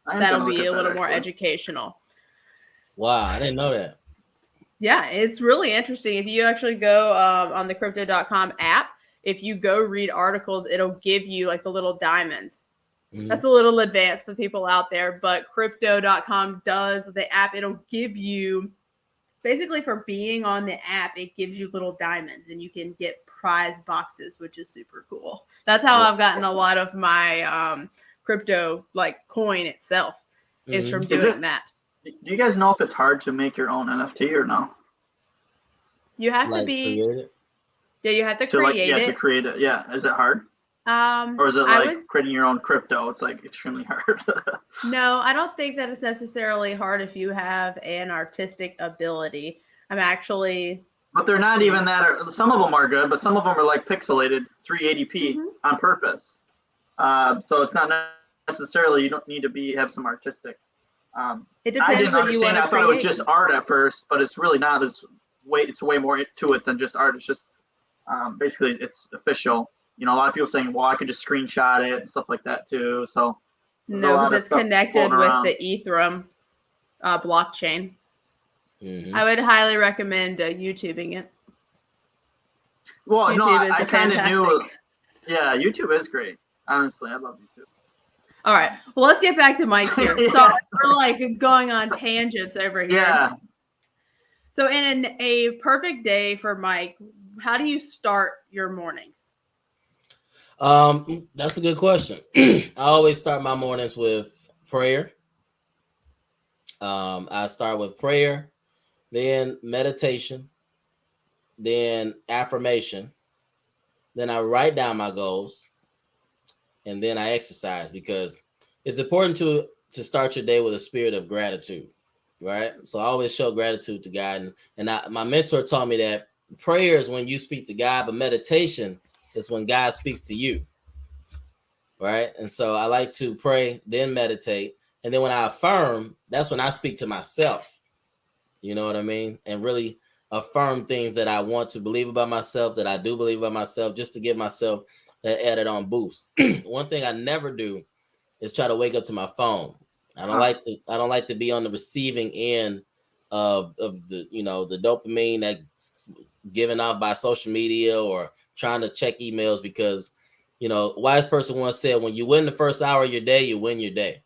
S1: That'll be a little more educational.
S2: Wow, I didn't know that.
S1: Yeah, it's really interesting. If you actually go on the crypto.com app, if you go read articles, it'll give you like the little diamonds. Mm-hmm. That's a little advanced for people out there, but crypto.com does the app. It'll give you, basically for being on the app, it gives you little diamonds and you can get prize boxes, which is super cool. That's how I've gotten a lot of my crypto, like coin itself, is from doing that.
S3: Do you guys know if it's hard to make your own NFT or no?
S1: You have to be. Yeah, you have to create it.
S3: To create it. Yeah. Is it hard? Or is it creating your own crypto? It's like extremely hard.
S1: No, I don't think that it's necessarily hard if you have an artistic ability.
S3: But they're not even that. Some of them are good, but some of them are like pixelated 380p on purpose. So it's not necessarily, you don't need to have some artistic.
S1: It depends what you want to create.
S3: I thought it was just art at first, but it's really not. It's way more to it than just art. It's just basically it's official. A lot of people saying, well, I could just screenshot it and stuff like that too. So
S1: no, because it's connected with the Ethereum blockchain. Mm-hmm. I would highly recommend YouTubing it.
S3: Well, YouTube I kind of knew. Yeah, YouTube is great. Honestly, I love YouTube.
S1: All right. Well, let's get back to Mike here. So we're like going on tangents over here.
S3: Yeah.
S1: So in a perfect day for Mike, how do you start your mornings?
S2: That's a good question. I always start my mornings with prayer. I start with prayer, then meditation, then affirmation. Then I write down my goals, and then I exercise, because it's important to start your day with a spirit of gratitude, right? So I always show gratitude to God, and my mentor taught me that prayer is when you speak to God, but meditation is when God speaks to you, right? And so I like to pray, then meditate, and then when I affirm, that's when I speak to myself. You know what I mean? And really affirm things that I want to believe about myself, that I do believe about myself, just to give myself that added on boost. One thing I never do is try to wake up to my phone. I don't like to be on the receiving end of the the dopamine that's given off by social media or trying to check emails, because a wise person once said, when you win the first hour of your day, you win your day.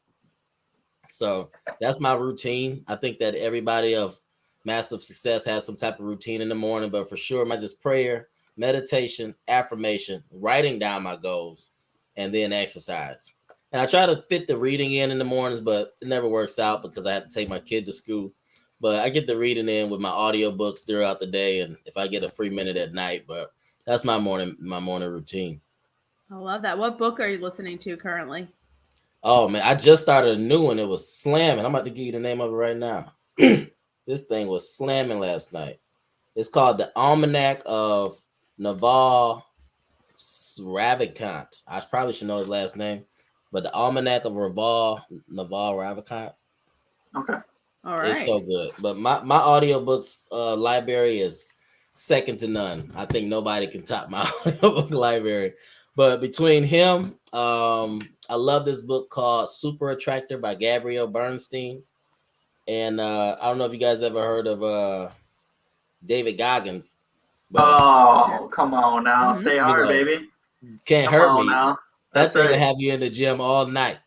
S2: So that's my routine. I think that everybody of massive success has some type of routine in the morning, but for sure, my just prayer, meditation, affirmation, writing down my goals, and then exercise. And I try to fit the reading in the mornings, but it never works out because I have to take my kid to school. But I get the reading in with my audiobooks throughout the day, and if I get a free minute at night. But that's my morning routine.
S1: I love that. What book are you listening to currently?
S2: Oh man, I just started a new one. It was slamming. I'm about to give you the name of it right now. This thing was slamming last night. It's called The Almanac of Naval Ravikant. I probably should know his last name, but The Almanac of Naval Ravikant.
S3: Okay.
S1: All right.
S2: It's so good. But my audiobooks library is second to none. I think nobody can top my audiobook library. But between him, I love this book called Super Attractor by Gabrielle Bernstein. And I don't know if you guys ever heard of David Goggins.
S3: But, come on now. Stay hard, baby.
S2: Can't hurt me. Now. That thing will have you in the gym all night.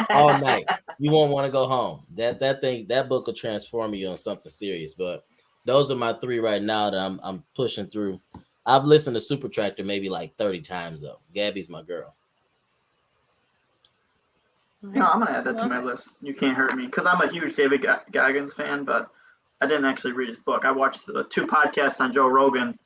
S2: All night. You won't want to go home. That book will transform you on something serious. But those are my 3 right now that I'm pushing through. I've listened to Super Tractor maybe like 30 times though. Gabby's my girl.
S3: You know, I'm gonna add that to my list. You Can't Hurt Me, because I'm a huge David Goggins fan, but I didn't actually read his book. I watched the 2 podcasts on Joe Rogan,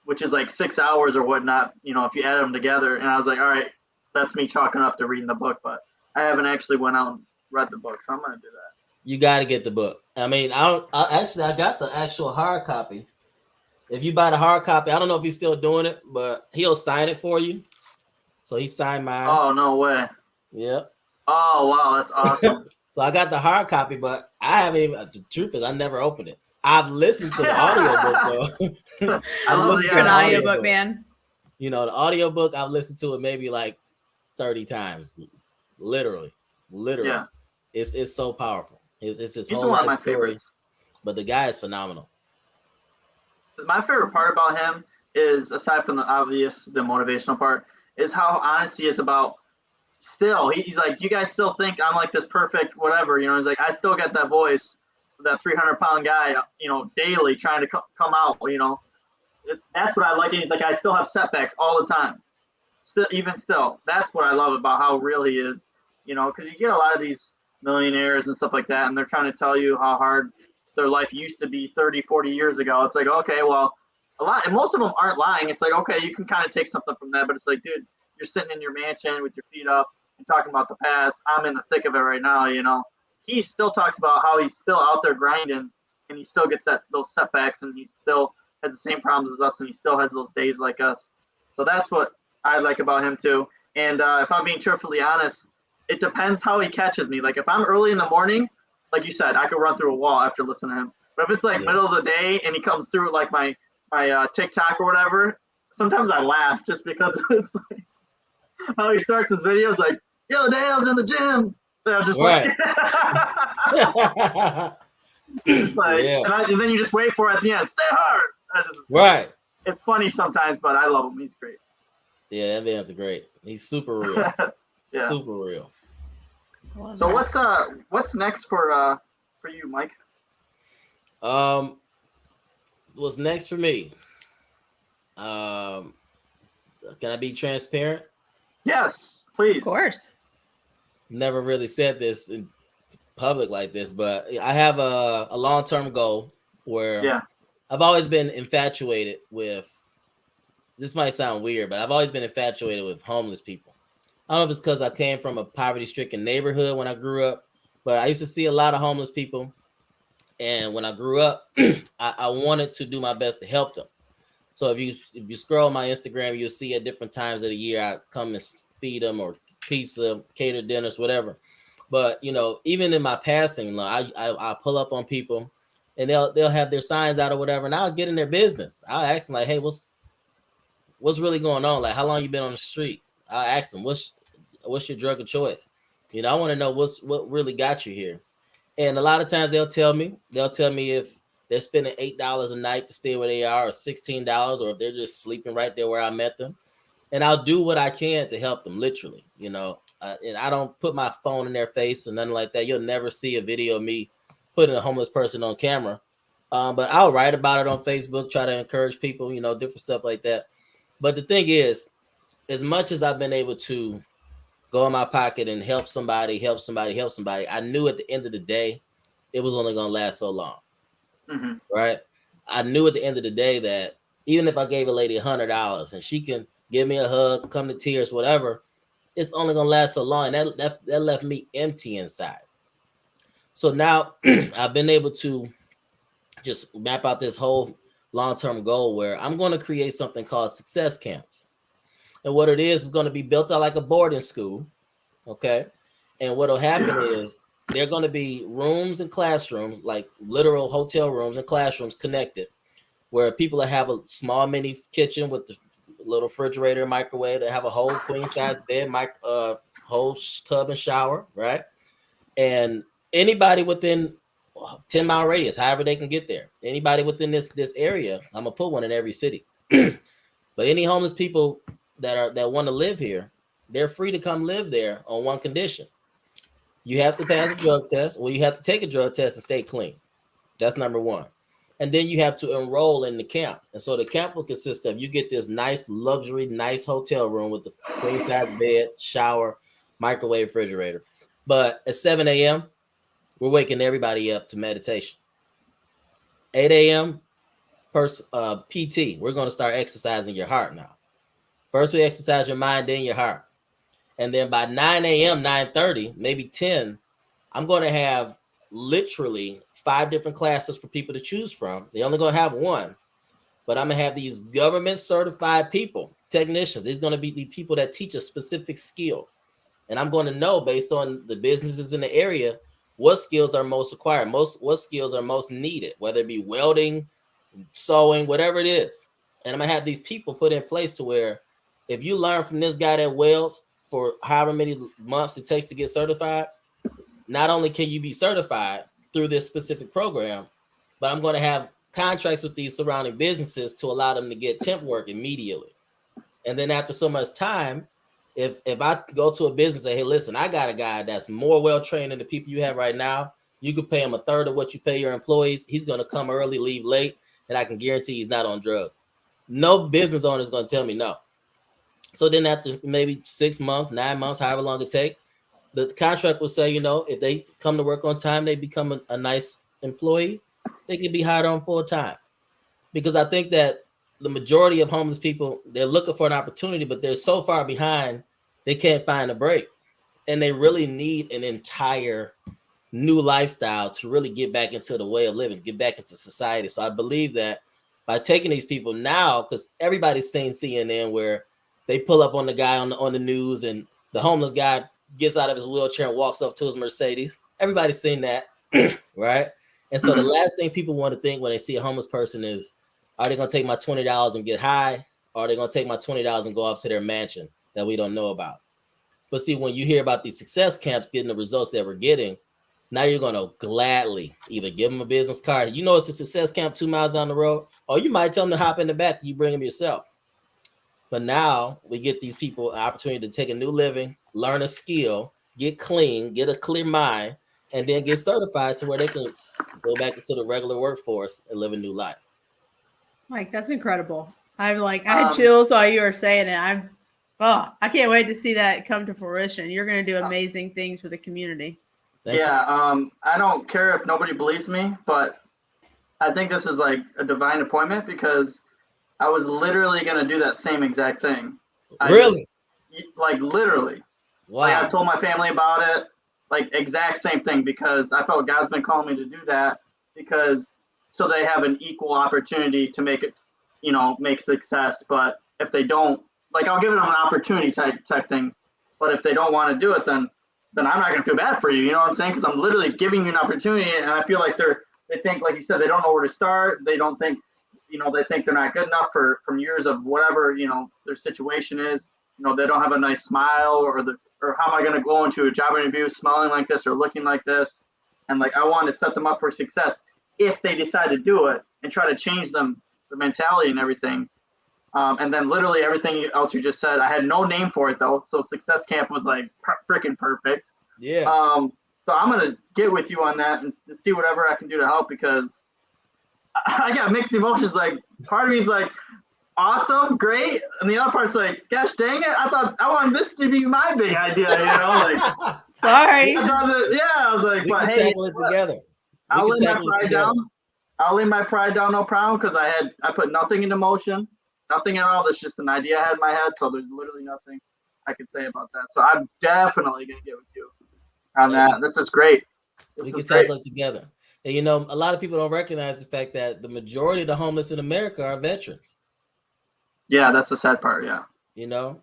S3: which is like 6 hours or whatnot, you know, if you add them together. And I was like, all right, that's me chalking up to reading the book, but I haven't actually went out and read the book, so I'm gonna do that.
S2: You got to get the book. I mean, I got the actual hard copy. If you buy the hard copy, I don't know if he's still doing it, but he'll sign it for you. So he signed mine.
S3: Oh, no way.
S2: Yep.
S3: Oh, wow, that's awesome.
S2: So I got the hard copy, but I haven't even, the truth is I never opened it. I've listened to the audiobook though.
S1: I love an audiobook, man.
S2: You know, the audiobook, I've listened to it maybe like 30 times. Literally. Yeah. It's so powerful. It's his whole life story. Favorites. But the guy is phenomenal.
S3: My favorite part about him is, aside from the obvious, the motivational part, is how honest he is about still. He's like, you guys still think I'm like this perfect whatever, you know. He's like, I still get that voice, that 300-pound guy, you know, daily trying to come out, you know. That's what I like. And he's like, I still have setbacks all the time. Still, that's what I love about how real he is, you know, because you get a lot of these millionaires and stuff like that, and they're trying to tell you how hard their life used to be 30, 40 years ago. It's like, okay, well, and most of them aren't lying. It's like, okay, you can kind of take something from that, but it's like, dude, you're sitting in your mansion with your feet up and talking about the past. I'm in the thick of it right now, you know. He still talks about how he's still out there grinding, and he still gets those setbacks, and he still has the same problems as us, and he still has those days like us. So that's what I like about him too. And if I'm being truthfully honest, it depends how he catches me. Like if I'm early in the morning, like you said, I could run through a wall after listening to him. But if it's like middle of the day and he comes through like my TikTok or whatever, sometimes I laugh just because it's like how he starts his videos like, yo, Dale's in the gym. And I'm just like, it's like and then you just wait for it at the end. Stay hard. It's funny sometimes, but I love him. He's great.
S2: Yeah, that man's great. He's super real. Super real.
S3: So what's next for you, Mike?
S2: What's next for me? Can I be transparent?
S3: Yes, please.
S1: Of course.
S2: Never really said this in public like this, but I have a long-term goal where I've always been infatuated with. This might sound weird, but I've always been infatuated with homeless people. I don't know if it's because I came from a poverty-stricken neighborhood when I grew up, but I used to see a lot of homeless people. And when I grew up, I wanted to do my best to help them. So if you scroll my Instagram, you'll see at different times of the year I come and feed them or pizza, cater dinners, whatever. But you know, even in my passing, I pull up on people, and they'll have their signs out or whatever, and I'll get in their business. I'll ask them like, "Hey, what's really going on? Like, how long you been on the street?" I'll ask them, "What's your drug of choice?" You know, I want to know what really got you here. And a lot of times they'll tell me if they're spending $8 a night to stay where they are, or $16, or if they're just sleeping right there where I met them. And I'll do what I can to help them, literally, you know. And I don't put my phone in their face or nothing like that. You'll never see a video of me putting a homeless person on camera. But I'll write about it on Facebook, try to encourage people, you know, different stuff like that. But the thing is, as much as I've been able to go in my pocket and help somebody, I knew at the end of the day, it was only going to last so long. Mm-hmm. Right? I knew at the end of the day that even if I gave a lady $100 and she can give me a hug, come to tears, whatever, it's only going to last so long. And that left me empty inside. So now I've been able to just map out this whole long-term goal where I'm going to create something called success camps. And what it is going to be built out like a boarding school. Okay. And what'll happen is they're going to be rooms and classrooms, like literal hotel rooms and classrooms connected, where people will have a small mini kitchen with the little refrigerator, microwave. They have a whole queen size bed, whole tub and shower, right? And anybody within 10-mile radius, however they can get there, anybody within this area, I'm gonna put one in every city. But any homeless people that want to live here, they're free to come live there on one condition. You have to pass a drug test, or you have to take a drug test and stay clean. That's number one. And then you have to enroll in the camp. And so the camp will consist of, you get this nice luxury, nice hotel room with the queen size bed, shower, microwave, refrigerator. But at 7 a.m., we're waking everybody up to meditation. 8 a.m., PT. We're going to start exercising your heart now. First, we exercise your mind, then your heart. And then by 9 a.m., 9:30, maybe 10, I'm going to have literally 5 different classes for people to choose from. They're only going to have one, but I'm going to have these government certified people, technicians. There's going to be the people that teach a specific skill. And I'm going to know, based on the businesses in the area, what skills are most required, what skills are most needed, whether it be welding, sewing, whatever it is. And I'm going to have these people put in place to where if you learn from this guy that welds for however many months it takes to get certified, not only can you be certified through this specific program, but I'm going to have contracts with these surrounding businesses to allow them to get temp work immediately. And then after so much time, if I go to a business and say, hey, listen, I got a guy that's more well-trained than the people you have right now, you could pay him a third of what you pay your employees. He's going to come early, leave late, and I can guarantee he's not on drugs. No business owner is going to tell me no. So then after maybe 6 months, 9 months, however long it takes, the contract will say, if they come to work on time, they become a nice employee, they can be hired on full time. Because I think that the majority of homeless people, they're looking for an opportunity, but they're so far behind, they can't find a break. And they really need an entire new lifestyle to really get back into the way of living, get back into society. So I believe that by taking these people now, because everybody's seen CNN where they pull up on the guy on the news and the homeless guy gets out of his wheelchair and walks up to his Mercedes. Everybody's seen that, right? And so the last thing people want to think when they see a homeless person is, are they going to take my $20 and get high? Or are they going to take my $20 and go off to their mansion that we don't know about? But see, when you hear about these success camps getting the results that we're getting, now you're going to gladly either give them a business card. It's a success camp 2 miles down the road, or you might tell them to hop in the back and you bring them yourself. But now we get these people an opportunity to take a new living, learn a skill, get clean, get a clear mind, and then get certified to where they can go back into the regular workforce and live a new life.
S1: Mike, that's incredible. I had chills while you were saying it. I can't wait to see that come to fruition. You're going to do amazing things for the community.
S3: I don't care if nobody believes me, but I think this is like a divine appointment because I was literally going to do that same exact thing.
S2: Really?
S3: Literally.
S2: Wow.
S3: I told my family about it, exact same thing, because I felt God's been calling me to do that so they have an equal opportunity to make it, make success. But if they don't, I'll give them an opportunity type thing. But if they don't want to do it, then I'm not going to feel bad for you. You know what I'm saying? Because I'm literally giving you an opportunity, and I feel like they think, like you said, they don't know where to start. They don't think, they think they're not good enough from years of whatever, their situation is. They don't have a nice smile, or how am I going to go into a job interview smelling like this or looking like this? And I want to set them up for success if they decide to do it and try to change their mentality and everything. And then literally everything else you just said, I had no name for it though. So Success Camp was freaking perfect.
S2: Yeah.
S3: So I'm going to get with you on that and to see whatever I can do to help, because I got mixed emotions. Part of me is awesome, great. And the other part's gosh dang it. I wanted this to be my big idea,
S1: Sorry.
S3: I was like,
S2: we can tackle it together.
S3: I'll lay my pride down. I'll lay my pride down, no problem, because I put nothing into motion, nothing at all. That's just an idea I had in my head. So there's literally nothing I can say about that. So I'm definitely going to get with you on that. This is great.
S2: We can tackle it together. And a lot of people don't recognize the fact that the majority of the homeless in America are veterans.
S3: Yeah, that's the sad part. Yeah.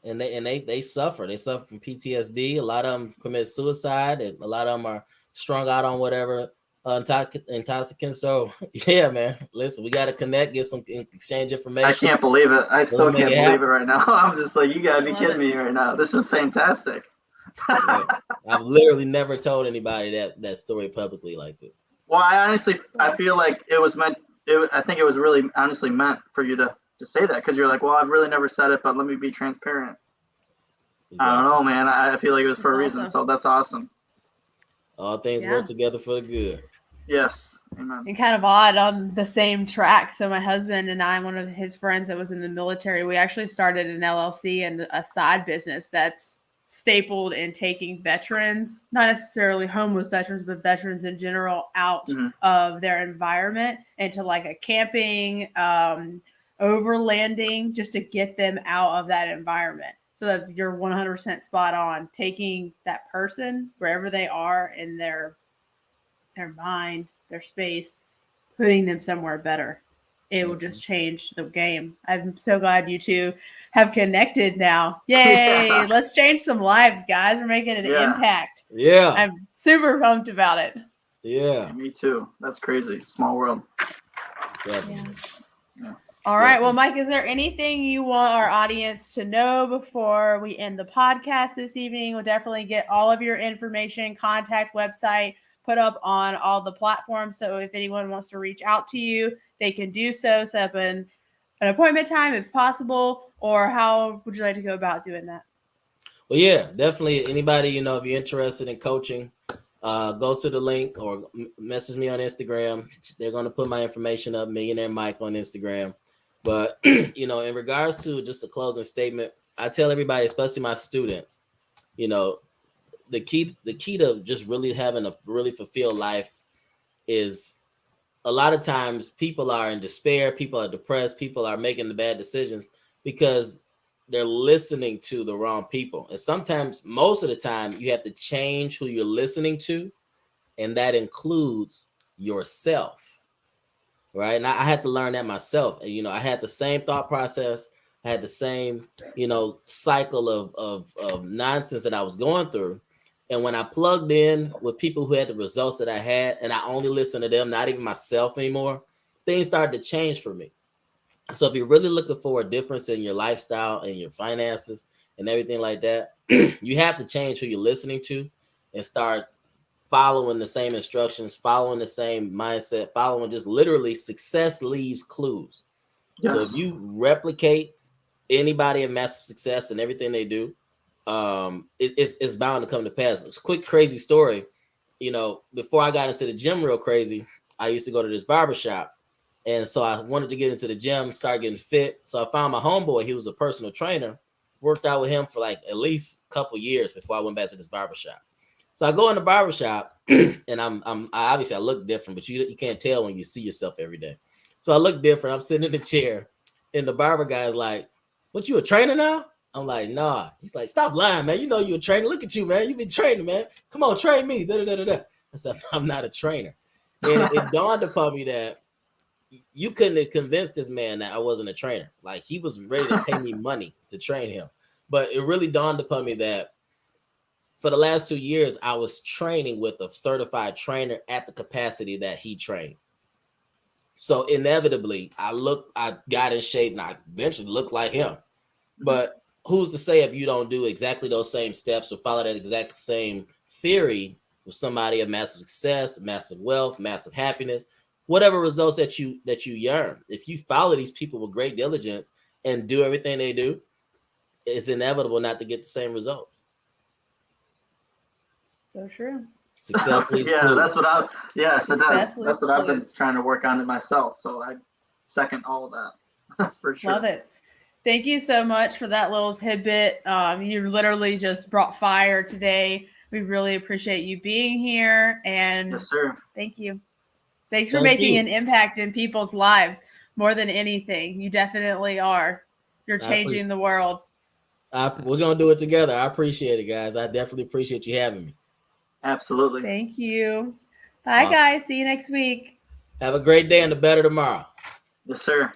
S2: And they suffer. They suffer from PTSD. A lot of them commit suicide, and a lot of them are strung out on whatever intoxicants. So yeah, man. Listen, we got to connect, get some exchange information.
S3: I can't believe it. I still can't believe it right now. I'm just you gotta be kidding me right now. This is fantastic.
S2: Yeah. I've literally never told anybody that story publicly like this.
S3: Well, I feel like it was meant. I think it was really honestly meant for you to say that, because you're well, I've really never said it, but let me be transparent.
S2: Exactly.
S3: I don't know, man. I feel like it was for a reason.
S1: Awesome.
S3: So that's awesome.
S2: All things work together for the good.
S3: Yes. Amen.
S1: And kind of odd on the same track. So my husband and I, one of his friends that was in the military, we actually started an LLC and a side business that's stapled in taking veterans, not necessarily homeless veterans, but veterans in general, out of their environment into like a camping, overlanding, just to get them out of that environment. So that you're 100% spot on, taking that person wherever they are in their mind, their space, putting them somewhere better. It will just change the game. I'm so glad you two have connected now. Yay!
S3: Yeah.
S1: Let's change some lives, guys. We're making an impact.
S2: Yeah.
S1: I'm super pumped about it.
S2: Yeah.
S3: Me too. That's crazy. Small world.
S2: Definitely.
S3: Yeah.
S1: All right. Well, Mike, is there anything you want our audience to know before we end the podcast this evening? We'll definitely get all of your information, contact, website, put up on all the platforms. So if anyone wants to reach out to you, they can do so. Set up an appointment time if possible, or how would you like to go about doing that?
S2: Well, yeah, definitely. Anybody, if you're interested in coaching, go to the link or message me on Instagram. They're going to put my information up, Millionaire Mike on Instagram. But, in regards to just a closing statement, I tell everybody, especially my students, the key to just really having a really fulfilled life is a lot of times people are in despair, people are depressed, people are making the bad decisions because they're listening to the wrong people. And sometimes, most of the time, you have to change who you're listening to, and that includes yourself. Right. And I had to learn that myself. I had the same thought process. I had the same, cycle of nonsense that I was going through. And when I plugged in with people who had the results that I had, and I only listened to them, not even myself anymore, things started to change for me. So if you're really looking for a difference in your lifestyle and your finances and everything like that, you have to change who you're listening to and start following the same instructions, following the same mindset, following just literally success leaves clues. Yes. So if you replicate anybody of massive success and everything they do, it's bound to come to pass. It's a quick, crazy story. Before I got into the gym real crazy, I used to go to this barbershop. And so I wanted to get into the gym, start getting fit. So I found my homeboy. He was a personal trainer. Worked out with him for like at least a couple years before I went back to this barbershop. So I go in the barbershop and I obviously I look different, but you can't tell when you see yourself every day. So I look different. I'm sitting in the chair and the barber guy is like, "What, you a trainer now?" I'm like, "Nah." He's like, "Stop lying, man. You know you a trainer. Look at you, man. You've been training, man. Come on, train me." I said, "I'm not a trainer." And it dawned upon me that you couldn't have convinced this man that I wasn't a trainer. Like, he was ready to pay me money to train him. But it really dawned upon me that for the last 2 years, I was training with a certified trainer at the capacity that he trains. So inevitably, I got in shape and I eventually looked like him. But who's to say if you don't do exactly those same steps or follow that exact same theory with somebody of massive success, massive wealth, massive happiness, whatever results that you yearn, if you follow these people with great diligence and do everything they do, it's inevitable not to get the same results.
S1: So true.
S2: Success leads
S3: yeah,
S2: clues.
S3: that's what I. Yes, it does. That's what I've been
S1: clues.
S3: trying to work on it myself. So I second all of that for sure.
S1: Love it. Thank you so much for that little tidbit. You literally just brought fire today. We really appreciate you being here, and
S3: yes, sir.
S1: Thank you. Thanks for making an impact in people's lives more than anything. You definitely are. You're changing the world.
S2: We're going to do it together. I appreciate it, guys. I definitely appreciate you having me.
S3: Absolutely.
S1: Thank you. Bye, guys. See you next week.
S2: Have a great day and a better tomorrow.
S3: Yes, sir.